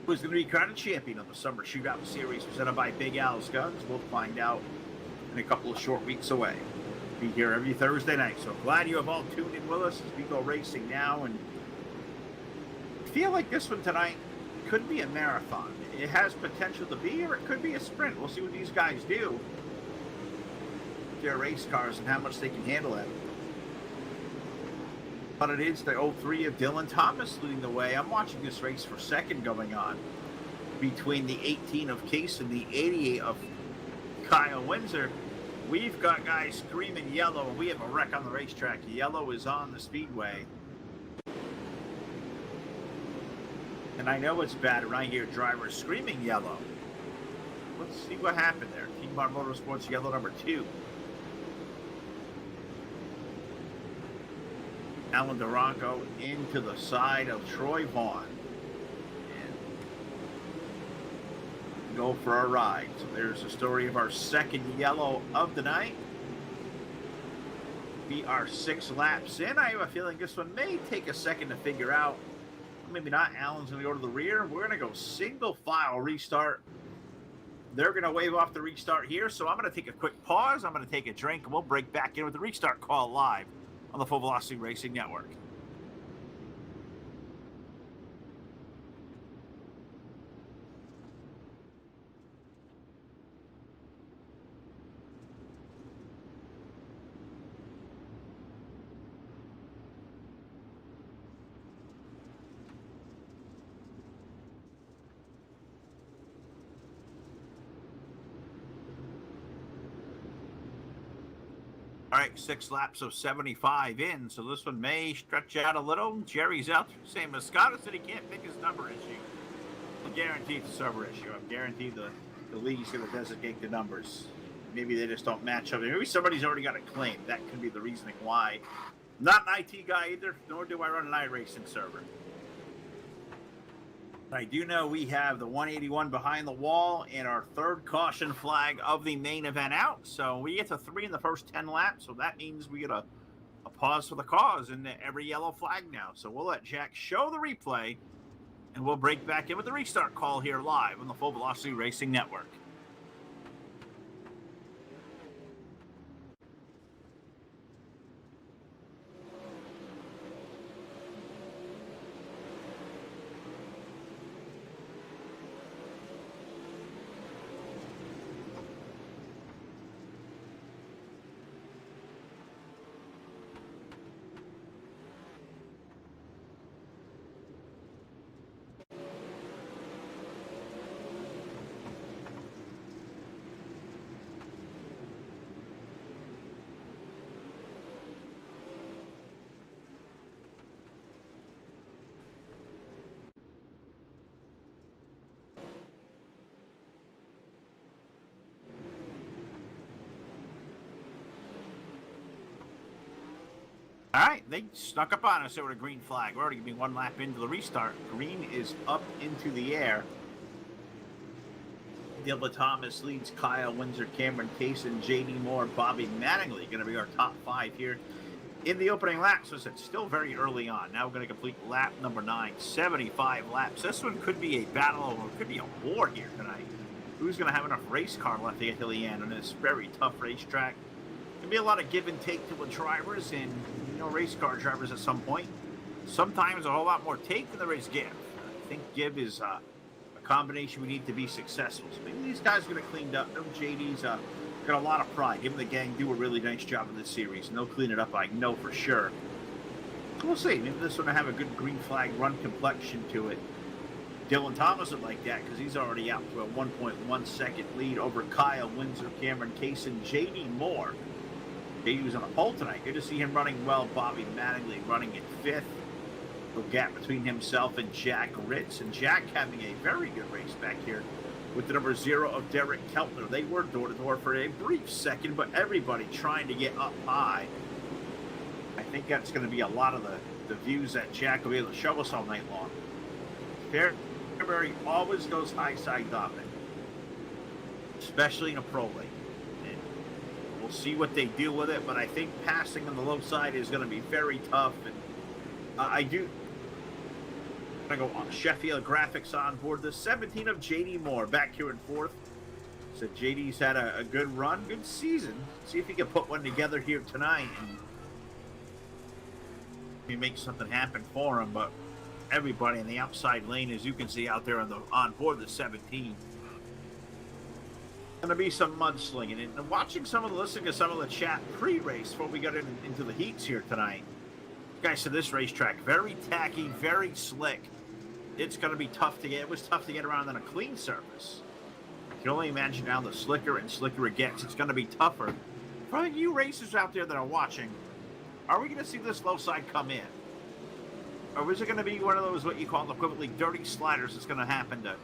Speaker 3: who's going to be crowned champion of the Summer Shootout Series presented by Big Al's Guns, we'll find out in a couple of short weeks away. Be here every Thursday night, so glad you have all tuned in with us as we go racing now, and I feel like this one tonight could be a marathon. It has potential to be, or it could be a sprint. We'll see what these guys do. Their race cars and how much they can handle it. But it is the 03 of Dylan Thomas leading the way. I'm watching this race for second going on between the 18 of Case and the 88 of Kyle Windsor. We've got guys screaming yellow, and we have a wreck on the racetrack. Yellow is on the speedway. And I know it's bad when I hear drivers screaming yellow. Let's see what happened there. Team Har Motorsports yellow number 2. Alan DeRocco into the side of Troy Vaughn. And go for a ride. So there's the story of our second yellow of the night. We are 6 laps in. I have a feeling this one may take a second to figure out. Maybe not. Alan's going to go to the rear. We're going to go single file restart. They're going to wave off the restart here. So I'm going to take a quick pause. I'm going to take a drink, and we'll break back in with the restart call live on the Full Velocity Racing Network. All right, 6 laps of 75 in, so this one may stretch out a little. Jerry's out there saying Moscato said he can't pick his number issue. I'm guaranteed it's a server issue. I'm guaranteed the league's going to designate the numbers. Maybe they just don't match up. Maybe somebody's already got a claim. That could be the reasoning why. I'm not an IT guy either, nor do I run an iRacing server. I do know we have the 181 behind the wall and our third caution flag of the main event out. So we get to 3 in the first 10 laps. So that means we get a pause for the cause and every yellow flag now. So we'll let Jack show the replay And we'll break back in with the restart call here live on the Full Velocity Racing Network. All right, they snuck up on us over a green flag. We're already going to be one lap into the restart. Green is up into the air. Dylan Thomas leads Kyle Windsor, Cameron Kaysen, J.D. Moore, Bobby Mattingly going to be our top 5 here in the opening lap. So it's still very early on. Now we're going to complete lap number 9, 75 laps. This one could be a battle, or it could be a war here tonight. Who's going to have enough race car left to get to the end on this very tough racetrack? There'll be a lot of give and take to the drivers and race car drivers at some point. Sometimes a whole lot more take than there is give. I think give is a combination we need to be successful. So maybe these guys are going to clean up. No, JD's got a lot of pride. Him and the gang do a really nice job in this series, and they'll clean it up, I know for sure. We'll see. Maybe this one will have a good green flag run complexion to it. Dylan Thomas would like that because he's already out to a 1.1 second lead over Kyle Windsor, Cameron Kaysen, J.D. Moore. JD was on a pole tonight. Good to see him running well. Bobby Mattingly running in 5th. The gap between himself and Jack Ritz. And Jack having a very good race back here with the number 0 of Derek Keltner. They were door-to-door for a brief second, but everybody trying to get up high. I think that's going to be a lot of the views that Jack will be able to show us all night long. Fairbury always goes high side dominant, especially in a pro lane. We'll see what they do with it, but I think passing on the low side is going to be very tough. And I'm going to go on Sheffield Graphics on board. The 17 of J.D. Moore back here in 4th. So J.D.'s had a good run, good season. See if he can put one together here tonight and maybe make something happen for him. But everybody in the outside lane, as you can see out there on board the 17. Going to be some mudslinging, and listening to some of the chat pre-race before we got into the heats here tonight. Guys said this racetrack very tacky, very slick. It's going to be tough to get. It was tough to get around on a clean surface. You can only imagine now the slicker and slicker it gets. It's going to be tougher. For you racers out there that are watching, are we going to see this low side come in, or is it going to be one of those what you call equivalently dirty sliders that's going to happen to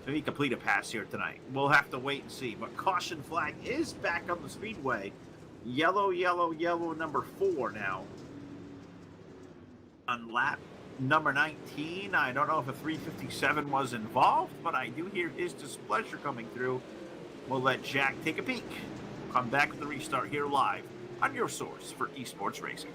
Speaker 3: he complete a pass here tonight? We'll have to wait and see. But caution flag is back on the speedway. Yellow, yellow, yellow, number 4 now. On lap number 19, I don't know if a 357 was involved, but I do hear his displeasure coming through. We'll let Jack take a peek. We'll come back with the restart here live on your source for esports racing.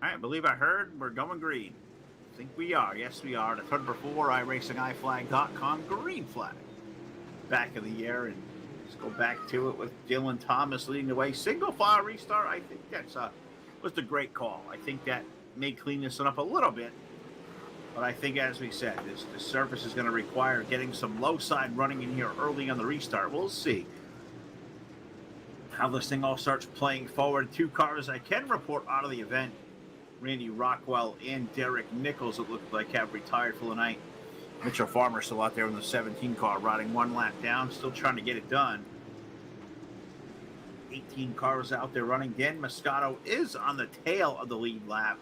Speaker 3: All right, I believe I heard we're going green. I think we are. Yes, we are. The turn number 4, IracingIflag.com, green flag. Back of the air, and let's go back to it with Dylan Thomas leading the way. Single file restart. I think that's was a great call. I think that may clean this one up a little bit. But I think, as we said, the surface is going to require getting some low side running in here early on the restart. We'll see. how this thing all starts playing forward. 2 cars I can report out of the event. Randy Rockwell and Derek Nichols, it looked like, have retired for the night. Mitchell Farmer still out there in the 17 car, riding 1 lap down, still trying to get it done. 18 cars out there running. Dan Moscato is on the tail of the lead lap,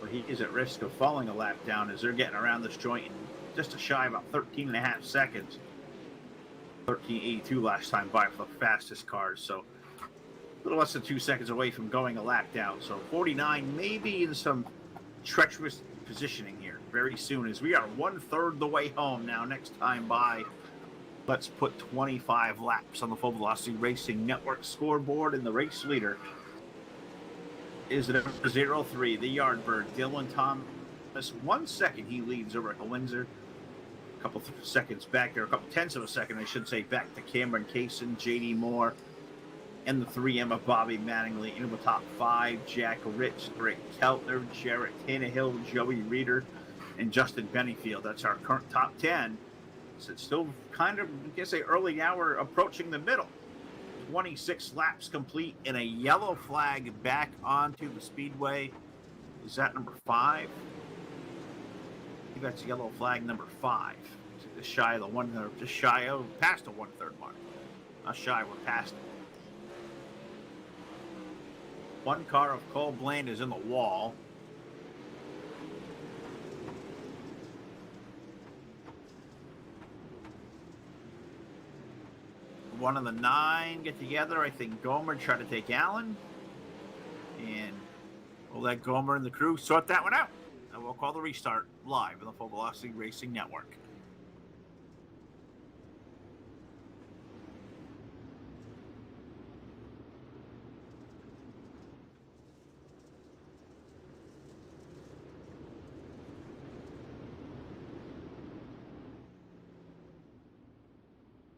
Speaker 3: but he is at risk of falling a lap down as they're getting around this joint in just a shy about 13 and a half seconds. 13.82 last time by for the fastest cars, so a little less than 2 seconds away from going a lap down. So 49 maybe in some treacherous positioning here very soon, as we are 1/3 the way home now. Next time by, let's put 25 laps on the Full Velocity Racing Network scoreboard, and the race leader is at 03, the Yardbird, Dylan Thomas. 1 second he leads Erica Windsor. A couple seconds back there, a couple tenths of a second, I should say, back to Cameron Kaysen, JD Moore, and the 3M of Bobby Mattingly into the top 5. Jack Rich, Greg Keltner, Jarrett Tannehill, Joey Reeder, and Justin Bennyfield. That's our current top 10. So it's still kind of, I guess, say early hour approaching the middle. 26 laps complete, and a yellow flag back onto the speedway. Is that number 5? I think that's yellow flag number 5. Just shy of the one, or just shy of, past the 1/3 mark. Not shy, we're past it. 1 car of Cole Bland is in the wall. One of the 9 get together. I think Gomer tried to take Allen. And we'll let Gomer and the crew sort that one out. And we'll call the restart live on the Full Velocity Racing Network.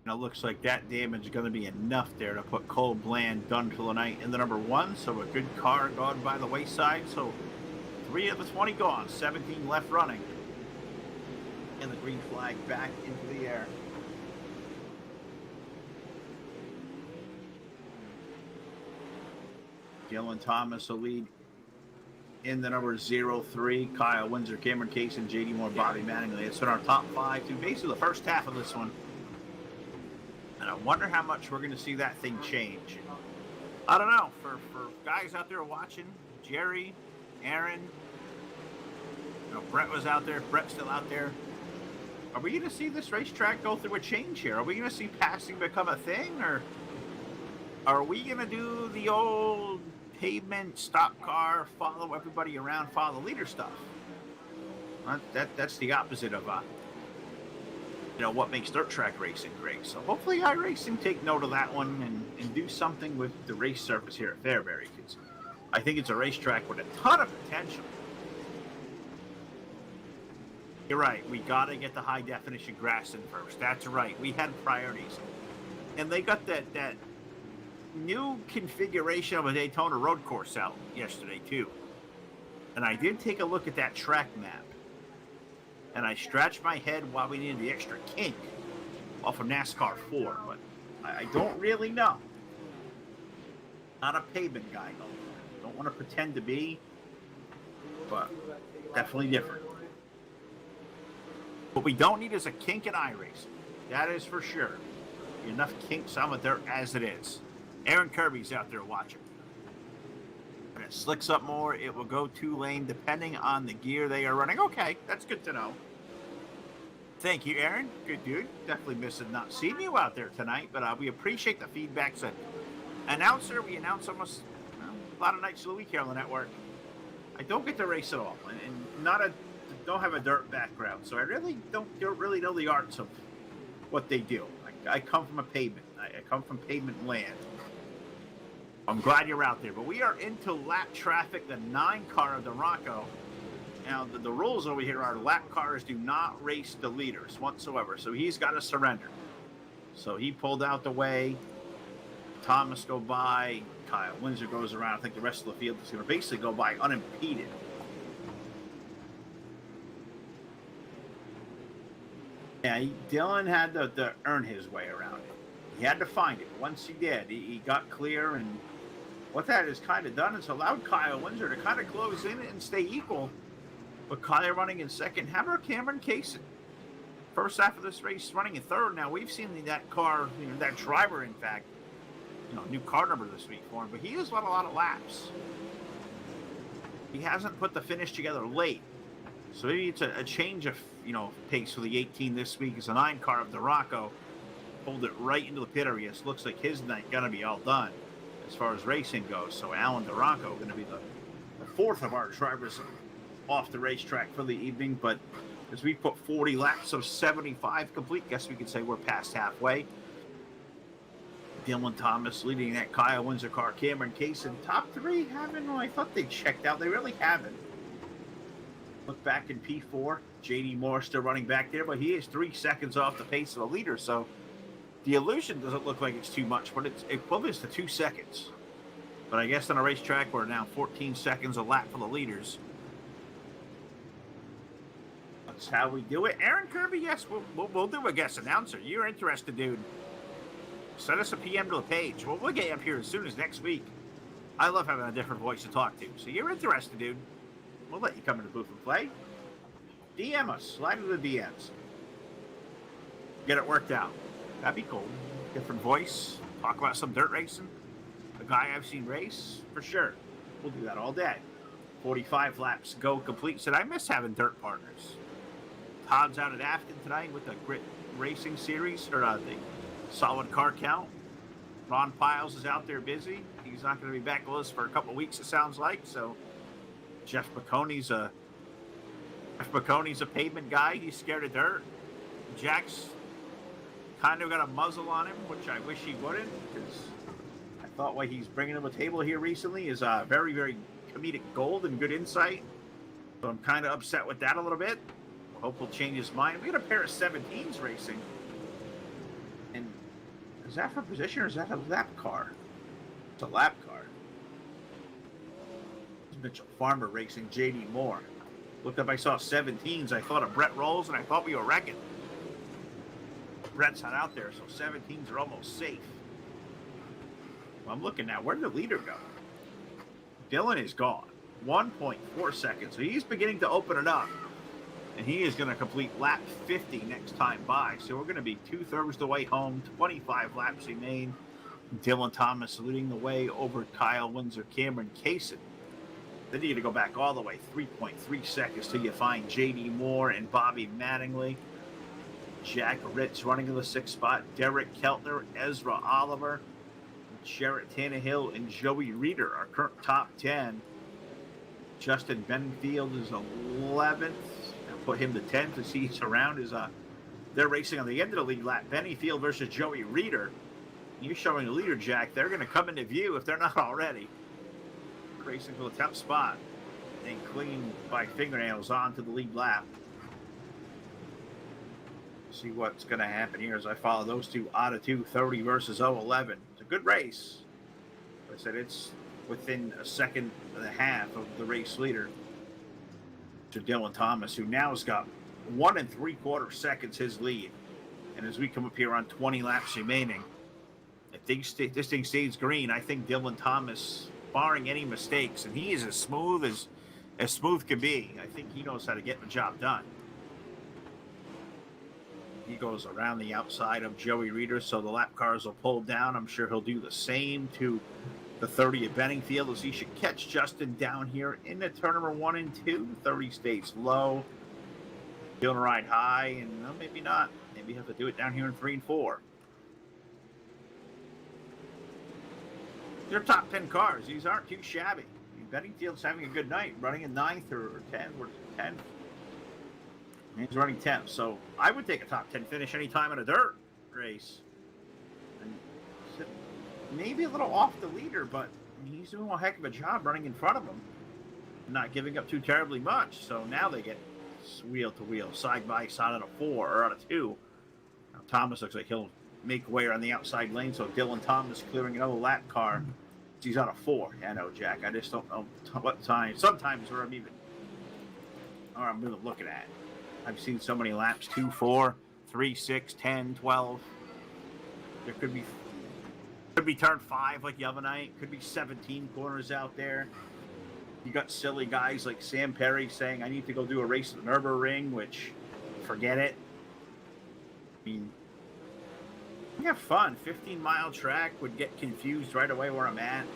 Speaker 3: It looks like that damage is going to be enough there to put Cole Bland done for the night in the number 1. So a good car gone by the wayside. So 3 of the 20 gone, 17 left running. And the green flag back into the air. Dylan Thomas will lead in the number 03. Kyle Windsor, Cameron Kaysen, JD Moore, Bobby Mattingly. It's been our top 5 to basically the first half of this one. And I wonder how much we're going to see that thing change. I don't know. For guys out there watching, Jerry, Aaron, Brett was out there. Brett's still out there. Are we going to see this racetrack go through a change here? Are we going to see passing become a thing? Or are we going to do the old pavement, stop car, follow everybody around, follow the leader stuff? That's the opposite of what makes dirt track racing great. So hopefully iRacing take note of that one and do something with the race surface here at Fairbury, because I think it's a racetrack with a ton of potential. You're right, we got to get the high definition grass in first. That's right, we had priorities. And they got that new configuration of a Daytona road course out yesterday too. And I did take a look at that track map. And I scratched my head why we needed the extra kink off of NASCAR 4, but I don't really know. Not a pavement guy, though. Don't want to pretend to be, but definitely different. What we don't need is a kink in iRacing. That is for sure. Enough kinks on the dirt as it is. Aaron Kirby's out there watching. When it slicks up more, it will go 2-lane depending on the gear they are running. Okay, that's good to know. Thank you, Aaron. Good dude. Definitely missing not seeing you out there tonight, but we appreciate the feedback. So, announcer, we announce almost a lot of nights of the week here on the network. I don't get to race at all, and don't have a dirt background, so I really don't really know the arts of what they do. I come from a pavement. I come from pavement land. I'm glad you're out there, but we are into lap traffic, the 9 car of the Rocco. Now, the rules over here are lap cars do not race the leaders whatsoever, so he's got to surrender. So he pulled out the way. Thomas go by. Kyle Windsor goes around. I think the rest of the field is going to basically go by unimpeded. Yeah, Dylan had to earn his way around it. He had to find it. Once he did, he got clear, and what that has kind of done is allowed Kyle Windsor to kind of close in and stay equal. But Kyle running in second. How about Cameron Kaysen? First half of this race running in third. Now, we've seen that car, that driver, in fact, new car number this week for him, but he has led a lot of laps. He hasn't put the finish together late. So maybe it's a change of, pace for the 18 this week. It's a 9 car of Dorocco. Pulled it right into the pit area. It looks like his night going to be all done as far as racing goes. So Alan Dorocco going to be the fourth of our drivers off the racetrack for the evening. But as we put 40 laps of 75 complete, guess we could say we're past halfway. Dylan Thomas leading that Kyle Windsor car. Cameron Kaysen, top 3 haven't. I thought they checked out. They really haven't. Look back in P4. JD Moore still running back there, but he is 3 seconds off the pace of the leader. So the illusion doesn't look like it's too much, but it's equivalent to 2 seconds. But I guess on a racetrack, we're now 14 seconds a lap for the leaders. That's how we do it. Aaron Kirby, yes, we'll do a guest announcer. You're interested, dude. Send us a PM to the page. We'll get you up here as soon as next week. I love having a different voice to talk to. So you're interested, dude. We'll let you come in the booth and play. DM us. Slide into the DMs. Get it worked out. That'd be cool. Different voice. Talk about some dirt racing. A guy I've seen race. For sure. We'll do that all day. 45 laps go complete. Said I miss having dirt partners. Todd's out at Afton tonight with the Grit Racing Series. Or the Solid Car Count. Ron Piles is out there busy. He's not going to be back with us for a couple weeks, it sounds like. So Jeff McConey's a pavement guy. He's scared of dirt. Jack's kind of got a muzzle on him, which I wish he wouldn't, because I thought what he's bringing to the table here recently is very, very comedic gold and good insight. So I'm kind of upset with that a little bit. Hope he'll change his mind. We got a pair of 17s racing. And is that for position or is that a lap car? It's a lap car. Mitchell Farmer racing JD Moore. Looked up, I saw 17s. I thought of Brett Rolls, and I thought we were wrecking. Brett's not out there, so 17s are almost safe. Well, I'm looking now. Where did the leader go? Dylan is gone. 1.4 seconds. So he's beginning to open it up. And he is going to complete lap 50 next time by. So we're going to be 2/3 the way home. 25 laps remain. Dylan Thomas leading the way over Kyle Windsor, Cameron Kaysen. Then you got to go back all the way, 3.3 seconds till you find J.D. Moore and Bobby Mattingly. Jack Ritz running in the 6th spot. Derek Keltner, Ezra Oliver, Jarrett Tannehill, and Joey Reeder are current top 10. Justin Benfield is 11th. I'll put him to 10th as he's around. They're racing on the end of the lead lap. Benfield versus Joey Reeder. You're showing the leader, Jack. They're going to come into view if they're not already. Racing for the 10th spot and clean by fingernails onto the lead lap. See what's going to happen here as I follow those two out of 2:30 versus 0:11. It's a good race. Like I said, it's within a second and a half of the race leader to Dylan Thomas, who now has got 1 3/4 seconds his lead. And as we come up here on 20 laps remaining, if this thing stays green, I think Dylan Thomas, barring any mistakes, and he is as smooth can be. I think he knows how to get the job done. He goes around the outside of Joey Reeder, so the lap cars will pull down. I'm sure he'll do the same to the 30 at Benningfield, as he should catch Justin down here in the turn number 1 and 2. 30 stays low. He'll ride high, and well, maybe not. Maybe he'll have to do it down here in 3 and 4. They're top 10 cars. These aren't too shabby. Benningfield's having a good night, running in 9th or 10th. Or 10th. He's running 10th. So I would take a top 10 finish anytime in a dirt race. And maybe a little off the leader, but he's doing a heck of a job running in front of him. Not giving up too terribly much. So now they get wheel to wheel, side by side out of 4 or out of 2. Now Thomas looks like he'll make way on the outside lane. So Dylan Thomas clearing another lap car. He's out of 4. Yeah, I know, Jack. I just don't know what time. Sometimes where I'm even looking at. I've seen so many laps, 2, 4, 3, 6, 10, 12. There could be turn 5 like the other night. Could be 17 corners out there. You got silly guys like Sam Perry saying, I need to go do a race at the Nürburgring, which, forget it. I mean, we have fun. 15-mile track would get confused right away where I'm at.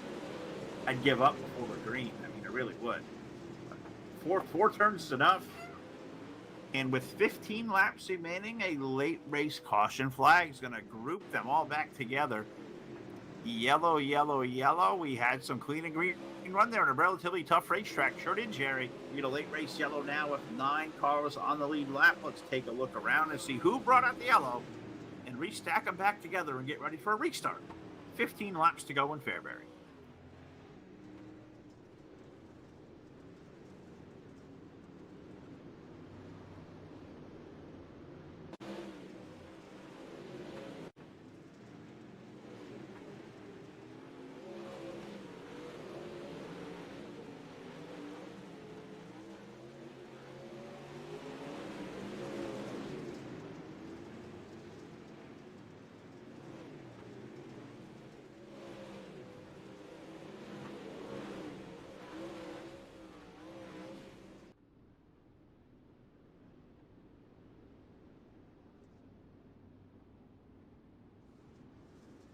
Speaker 3: I'd give up before the green. I mean, I really would. Four turns is enough. And with 15 laps remaining, a late race caution flag is going to group them all back together. Yellow, yellow, yellow. We had some clean and green run there on a relatively tough racetrack. Sure did, Jerry. We get a late race yellow now with 9 cars on the lead lap. Let's take a look around and see who brought out the yellow and restack them back together and get ready for a restart. 15 laps to go in Fairbury.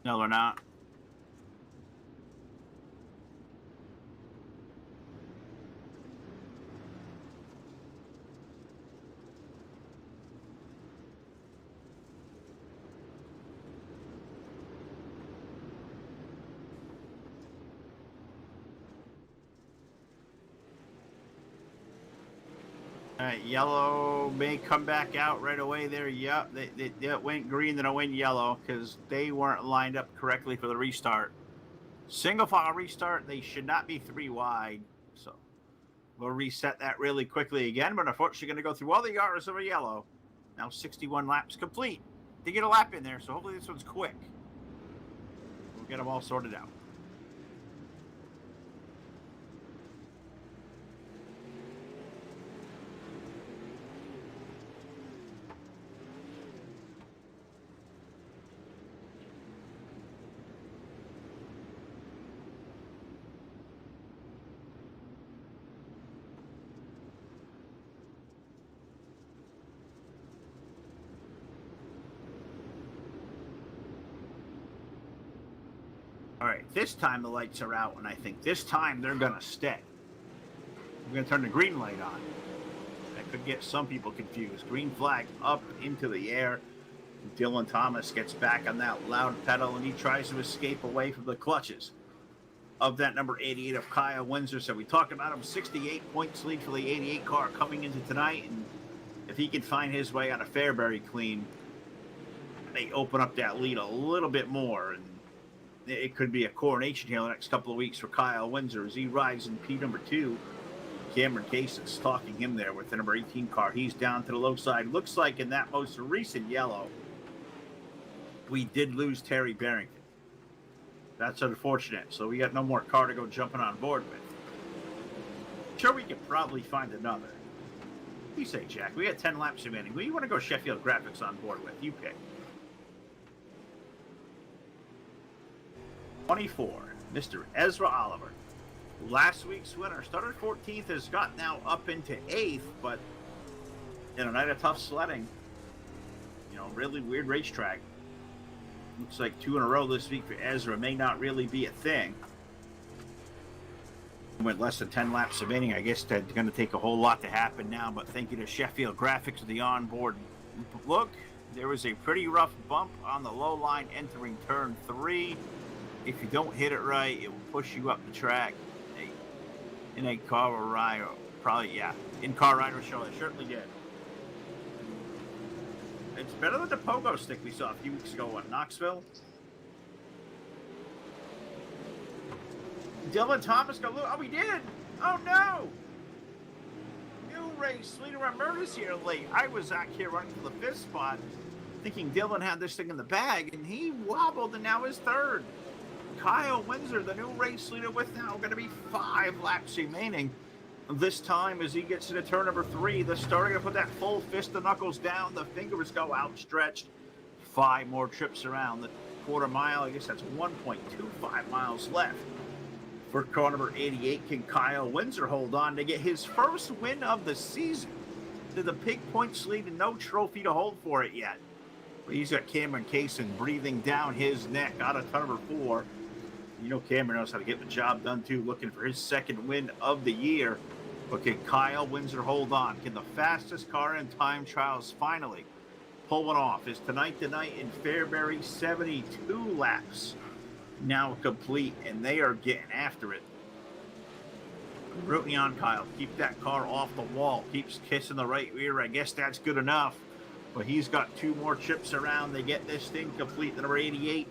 Speaker 3: No, they're not. All right, yellow may come back out right away there. Yep, they went green, then it went yellow because they weren't lined up correctly for the restart. Single file restart, they should not be 3 wide. So we'll reset that really quickly again, but unfortunately going to go through all the yards of a yellow. Now 61 laps complete. They get a lap in there, so hopefully this one's quick. We'll get them all sorted out. All right, this time the lights are out, and I think this time they're going to stay. I'm going to turn the green light on. That could get some people confused. Green flag up into the air. Dylan Thomas gets back on that loud pedal, and he tries to escape away from the clutches of that number 88 of Kyle Windsor. So we talked about him, 68 points lead for the 88 car coming into tonight, and if he can find his way out of Fairbury clean, they open up that lead a little bit more, and it could be a coronation here in the next couple of weeks for Kyle Windsor as he rides in P number 2. Cameron Case is stalking him there with the number 18 car. He's down to the low side. Looks like in that most recent yellow, we did lose Terry Barrington. That's unfortunate. So we got no more car to go jumping on board with. Sure, we could probably find another. What do you say, Jack? We got 10 laps remaining. Who do you want to go Sheffield Graphics on board with? You pick. 24, Mr. Ezra Oliver. Last week's winner started 14th, has got now up into 8th, but in a night of tough sledding, you know, really weird racetrack. Looks like 2 in a row this week for Ezra may not really be a thing. Went less than 10 laps remaining. I guess that's going to take a whole lot to happen now, but thank you to Sheffield Graphics for the onboard look. There was a pretty rough bump on the low line entering turn 3. If you don't hit it right, it will push you up the track. In a car ride, probably, yeah. In-car rider show, it certainly did. It's better than the pogo stick we saw a few weeks ago in Knoxville. Dylan Thomas got oh, we did! Oh, no! New race leader on Murders here late. I was out here running for the 5th spot, thinking Dylan had this thing in the bag, and he wobbled, and now is 3rd. Kyle Windsor, the new race leader, with now going to be 5 laps remaining. This time, as he gets into turn number 3, the starting to put that full fist of knuckles down. The fingers go outstretched. 5 more trips around. quarter mile. I guess that's 1.25 miles left. For car number 88, can Kyle Windsor hold on to get his first win of the season? To the pig points lead and no trophy to hold for it yet. But he's got Cameron Kaysen breathing down his neck out of turn number 4. You know Cameron knows how to get the job done too, looking for his second win of the year. But can Kyle Windsor hold on? Can the fastest car in time trials finally pull one off? Is tonight the night in Fairbury? 72 laps now complete, and they are getting after it. Rooting on Kyle. Keep that car off the wall. Keeps kissing the right rear. I guess that's good enough. But he's got 2 more trips around. They get this thing complete. The number 88.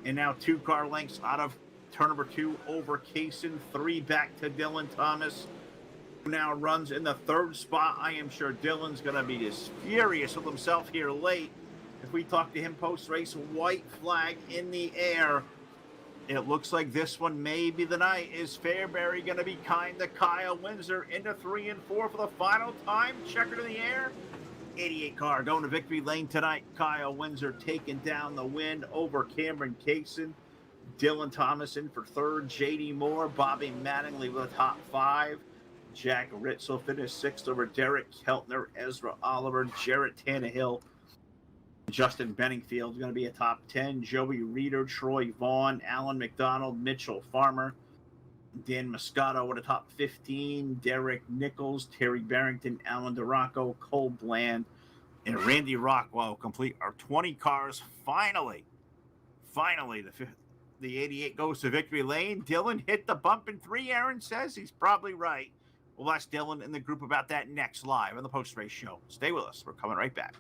Speaker 3: And now 2 car lengths out of turn number 2 over Kaysen. 3 back to Dylan Thomas, who now runs in the 3rd spot. I am sure Dylan's going to be just furious with himself here late. If we talk to him post-race, white flag in the air. It looks like this one may be the night. Is Fairbury going to be kind to Kyle Windsor into 3 and 4 for the final time? Checker in the air. 88 car going to victory lane tonight. Kyle Windsor taking down the win over Cameron Kaysen. Dylan Thomas in for 3rd. JD Moore, Bobby Mattingly with a top 5. Jack Ritzel finished 6th over Derek Keltner, Ezra Oliver, Jarrett Tannehill. Justin Benningfield going to be a top 10. Joey Reeder, Troy Vaughn, Alan McDonald, Mitchell Farmer, Dan Moscato with a top 15. Derek Nichols, Terry Barrington, Alan DeRocco, Cole Bland, and Randy Rockwell complete our 20 cars. Finally, the 88 goes to victory lane. Dylan hit the bump in 3, Aaron says. He's probably right. We'll ask Dylan and the group about that next live on the post-race show. Stay with us. We're coming right back.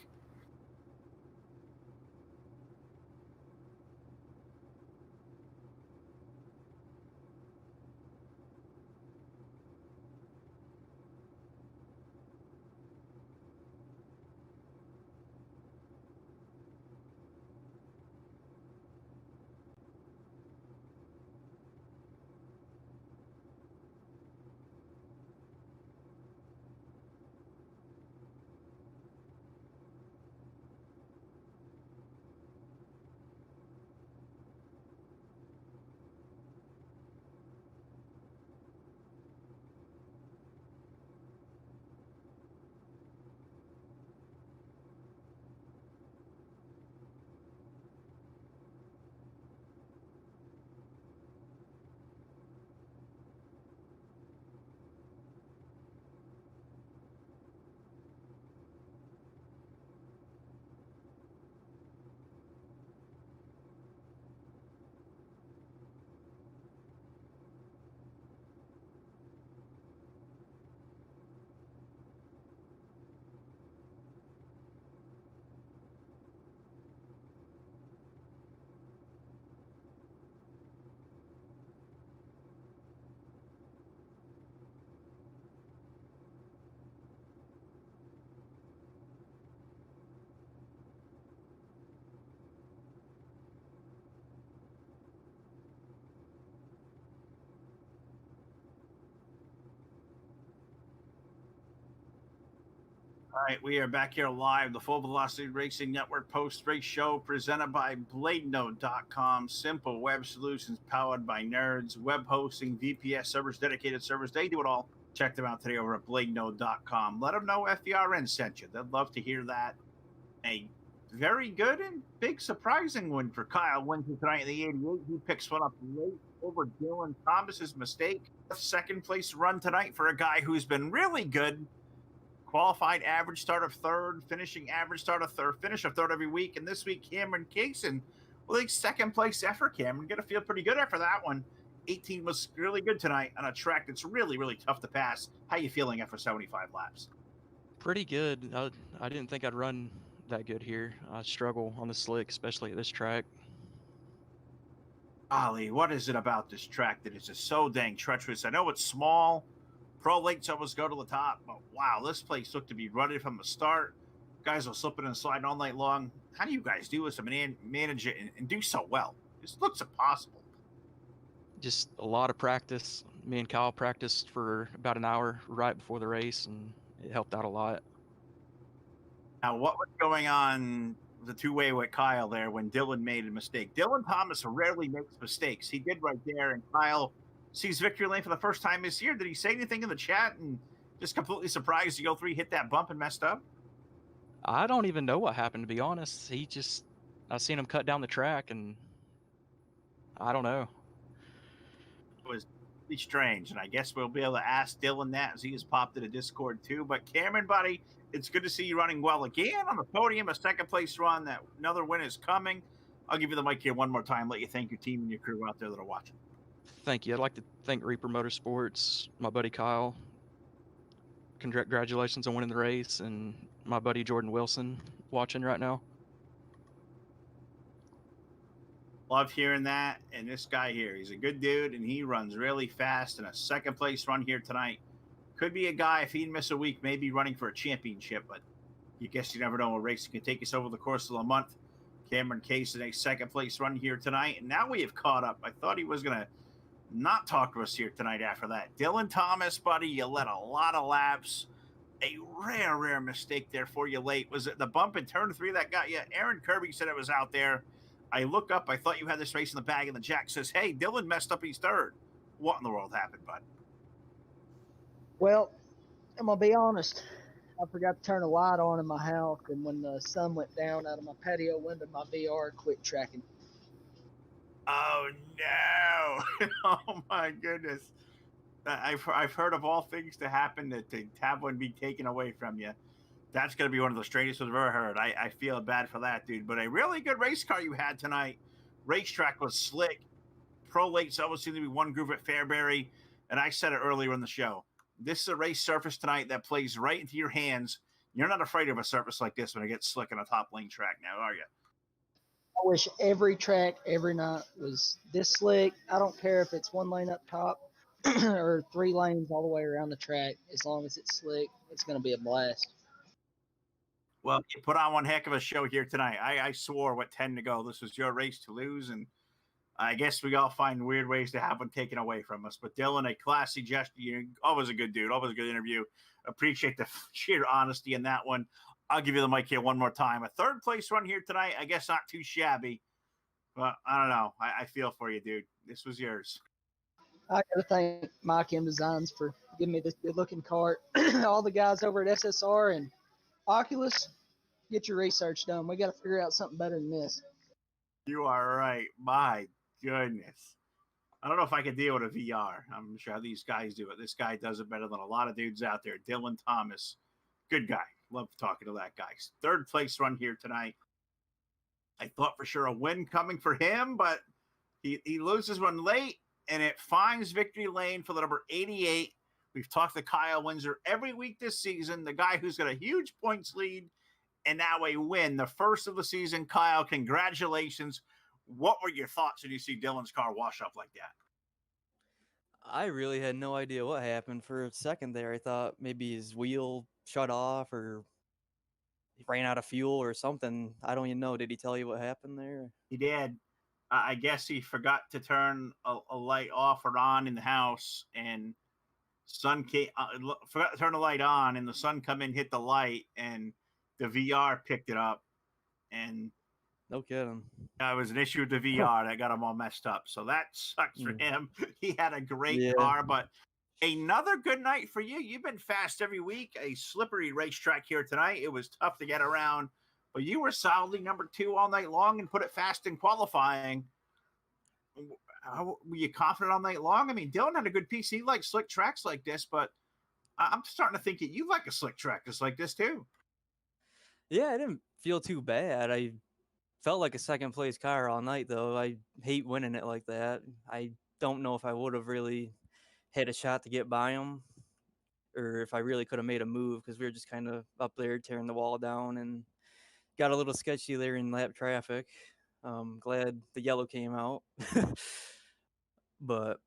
Speaker 3: All right, we are back here live, the Full Velocity Racing Network post-race show presented by BladeNode.com. Simple web solutions powered by nerds, web hosting, VPS servers, dedicated servers. They do it all. Check them out today over at BladeNode.com. Let them know FVRN sent you. They'd love to hear that. A very good and big surprising win for Kyle Windsor tonight in the 88. He picks one up late over Dylan Thomas's mistake. 2nd place run tonight for a guy who's been really good. Qualified average start of 3rd, finishing average start of 3rd, finish of 3rd every week. And this week, Cameron Kaysen, well, 2nd place effort, Cameron. Going to feel pretty good after that one. 18 was really good tonight on a track that's really, really tough to pass. How you feeling after 75 laps?
Speaker 6: Pretty good. I didn't think I'd run that good here. I struggle on the slick, especially at this track.
Speaker 3: Ollie, what is it about this track that is just so dang treacherous? I know it's small. Pro Lakes always go to the top, but wow, this place looked to be running from the start. Guys are slipping and sliding all night long. How do you guys do this and manage it and do so well? This looks impossible.
Speaker 6: Just a lot of practice. Me and Kyle practiced for about an hour right before the race, and it helped out a lot.
Speaker 3: Now, what was going on the two-way with Kyle there when Dylan made a mistake. Dylan Thomas rarely makes mistakes. He did right there, and Kyle sees victory lane for the first time this year. Did he say anything in the chat and just completely surprised the 03 hit that bump and messed up?
Speaker 6: I don't even know what happened, to be honest. I seen him cut down the track, and I don't know.
Speaker 3: It was pretty strange, and I guess we'll be able to ask Dylan that as he has popped to the Discord too. But Cameron, buddy, it's good to see you running well again on the podium. A second place run. That another win is coming. I'll give you the mic here one more time. Let you thank your team and your crew out there that are watching.
Speaker 6: Thank you. I'd like to thank Reaper Motorsports, my buddy Kyle. Congratulations on winning the race, and my buddy Jordan Wilson watching right now.
Speaker 3: Love hearing that. And this guy here, he's a good dude, and he runs really fast. And a second place run here tonight. Could be a guy, if he'd miss a week, maybe running for a championship. But you guess you never know. A race can take us over the course of a month. Cameron Case in a second place run here tonight. And now we have caught up. I thought he was going to not talk to us here tonight after that. Dylan Thomas, buddy, you led a lot of laps. A rare mistake there for you late. Was it the bump in turn 3 that got you? Aaron Kirby said it was out there. I look up. I thought you had this race in the bag, and the Jack says, hey, Dylan messed up. He's third. What in the world happened, bud?
Speaker 7: Well, I'm going to be honest. I forgot to turn a light on in my house, and when the sun went down out of my patio window, my VR quit tracking.
Speaker 3: Oh, no. Oh, my goodness. I've heard of all things to happen to have one be taken away from you. That's going to be one of the strangest ones I've ever heard. I feel bad for that, dude. But a really good race car you had tonight. Racetrack was slick. Pro Lates always seemed to be one groove at Fairbury. And I said it earlier in the show. This is a race surface tonight that plays right into your hands. You're not afraid of a surface like this when it gets slick on a top lane track now, are you?
Speaker 7: I wish every track, every night was this slick. I don't care if it's one lane up top or 3 lanes all the way around the track. As long as it's slick, it's going to be a blast.
Speaker 3: Well, you put on one heck of a show here tonight. I swore with 10 to go, this was your race to lose, and I guess we all find weird ways to have one taken away from us. But Dylan, a classy gesture. You're always a good dude, always a good interview. Appreciate the sheer honesty in that one. I'll give you the mic here one more time. A third place run here tonight. I guess not too shabby, but I don't know. I feel for you, dude. This was yours.
Speaker 7: I got to thank Mike M Designs for giving me this good-looking cart. All the guys over at SSR and Oculus, get your research done. We got to figure out something better than this.
Speaker 3: You are right. My goodness. I don't know if I could deal with a VR. I'm sure how these guys do it. This guy does it better than a lot of dudes out there. Dylan Thomas, good guy. Love talking to that guy. Third place run here tonight. I thought for sure a win coming for him, but he loses one late, and it finds victory lane for the number 88. We've talked to Kyle Windsor every week this season, the guy who's got a huge points lead and now a win, the first of the season. Kyle, congratulations. What were your thoughts when you see Dylan's car wash up like that?
Speaker 8: I really had no idea what happened. For a second there, I thought maybe his wheel shut off or he ran out of fuel or something. I don't even know. Did he tell you what happened there?
Speaker 3: He did. I guess he forgot to turn a light off or on in the house, and sun came. Forgot to turn the light on, and the sun come in, hit the light, and the VR picked it up. And
Speaker 8: No kidding.
Speaker 3: it was an issue with the VR that got him all messed up. So that sucks for him. He had a great car, but another good night for you. You've been fast every week. A slippery racetrack here tonight. It was tough to get around, but you were solidly number 2 all night long and put it fast in qualifying. Were you confident all night long? I mean, Dylan had a good piece. He likes slick tracks like this, but I'm starting to think that you like a slick track just like this too.
Speaker 8: Yeah, I didn't feel too bad. I felt like a second place car all night, though. I hate winning it like that. I don't know if I would have really had a shot to get by him or if I really could have made a move, because we were just kind of up there tearing the wall down and got a little sketchy there in lap traffic. Glad the yellow came out, but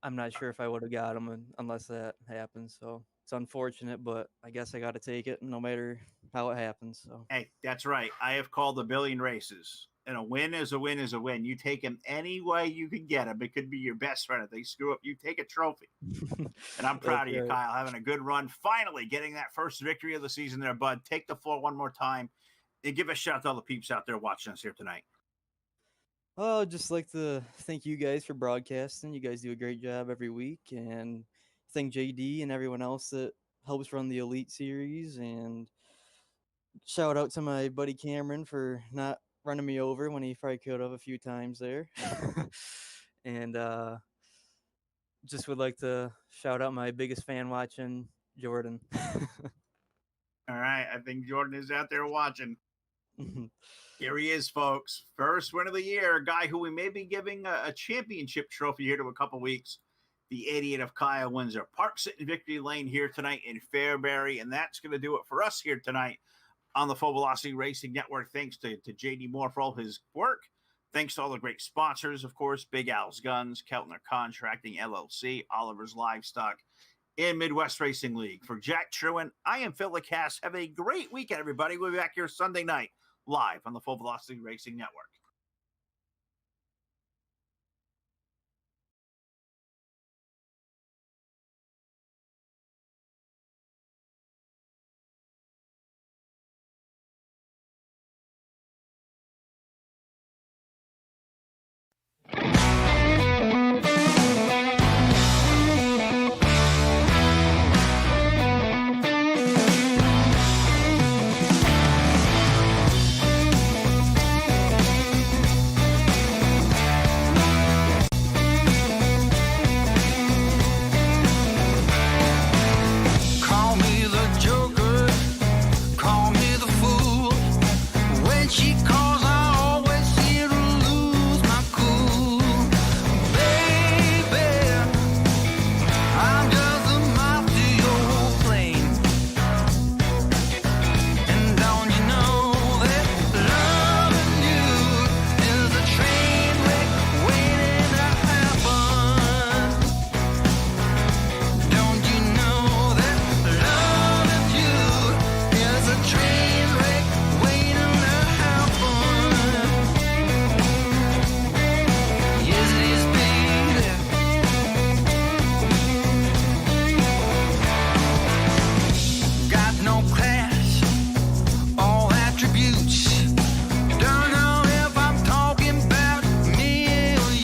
Speaker 8: I'm not sure if I would have got him unless that happened. So it's unfortunate, but I guess I got to take it no matter how it happens. So
Speaker 3: Hey, that's right. I have called a billion races, and a win is a win is a win. You take him any way you can get him. It could be your best friend. If they screw up, you take a trophy. And I'm proud of you, Kyle, having a good run. Finally getting that first victory of the season there, bud. Take the floor one more time And give a shout out to all the peeps out there watching us here tonight.
Speaker 8: Oh, I'd just like to thank you guys for broadcasting. You guys do a great job every week, and thank JD and everyone else that helps run the Elite Series. And shout out to my buddy Cameron for not running me over when he probably could have a few times there. And just would like to shout out my biggest fan watching, Jordan.
Speaker 3: All right. I think Jordan is out there watching. Here he is, folks. First win of the year. A guy who we may be giving a championship trophy here to a couple weeks. The 88 of Kyle Windsor. Park sitting Victory Lane here tonight in Fairbury. And that's going to do it for us here tonight on the Full Velocity Racing Network. Thanks to JD Moore for all his work. Thanks to all the great sponsors, of course, Big Al's Guns, Keltner Contracting, LLC, Oliver's Livestock, and Midwest Racing League. For Jack Truan, I am Phil Lacasse. Have a great weekend, everybody. We'll be back here Sunday night, live on the Full Velocity Racing Network.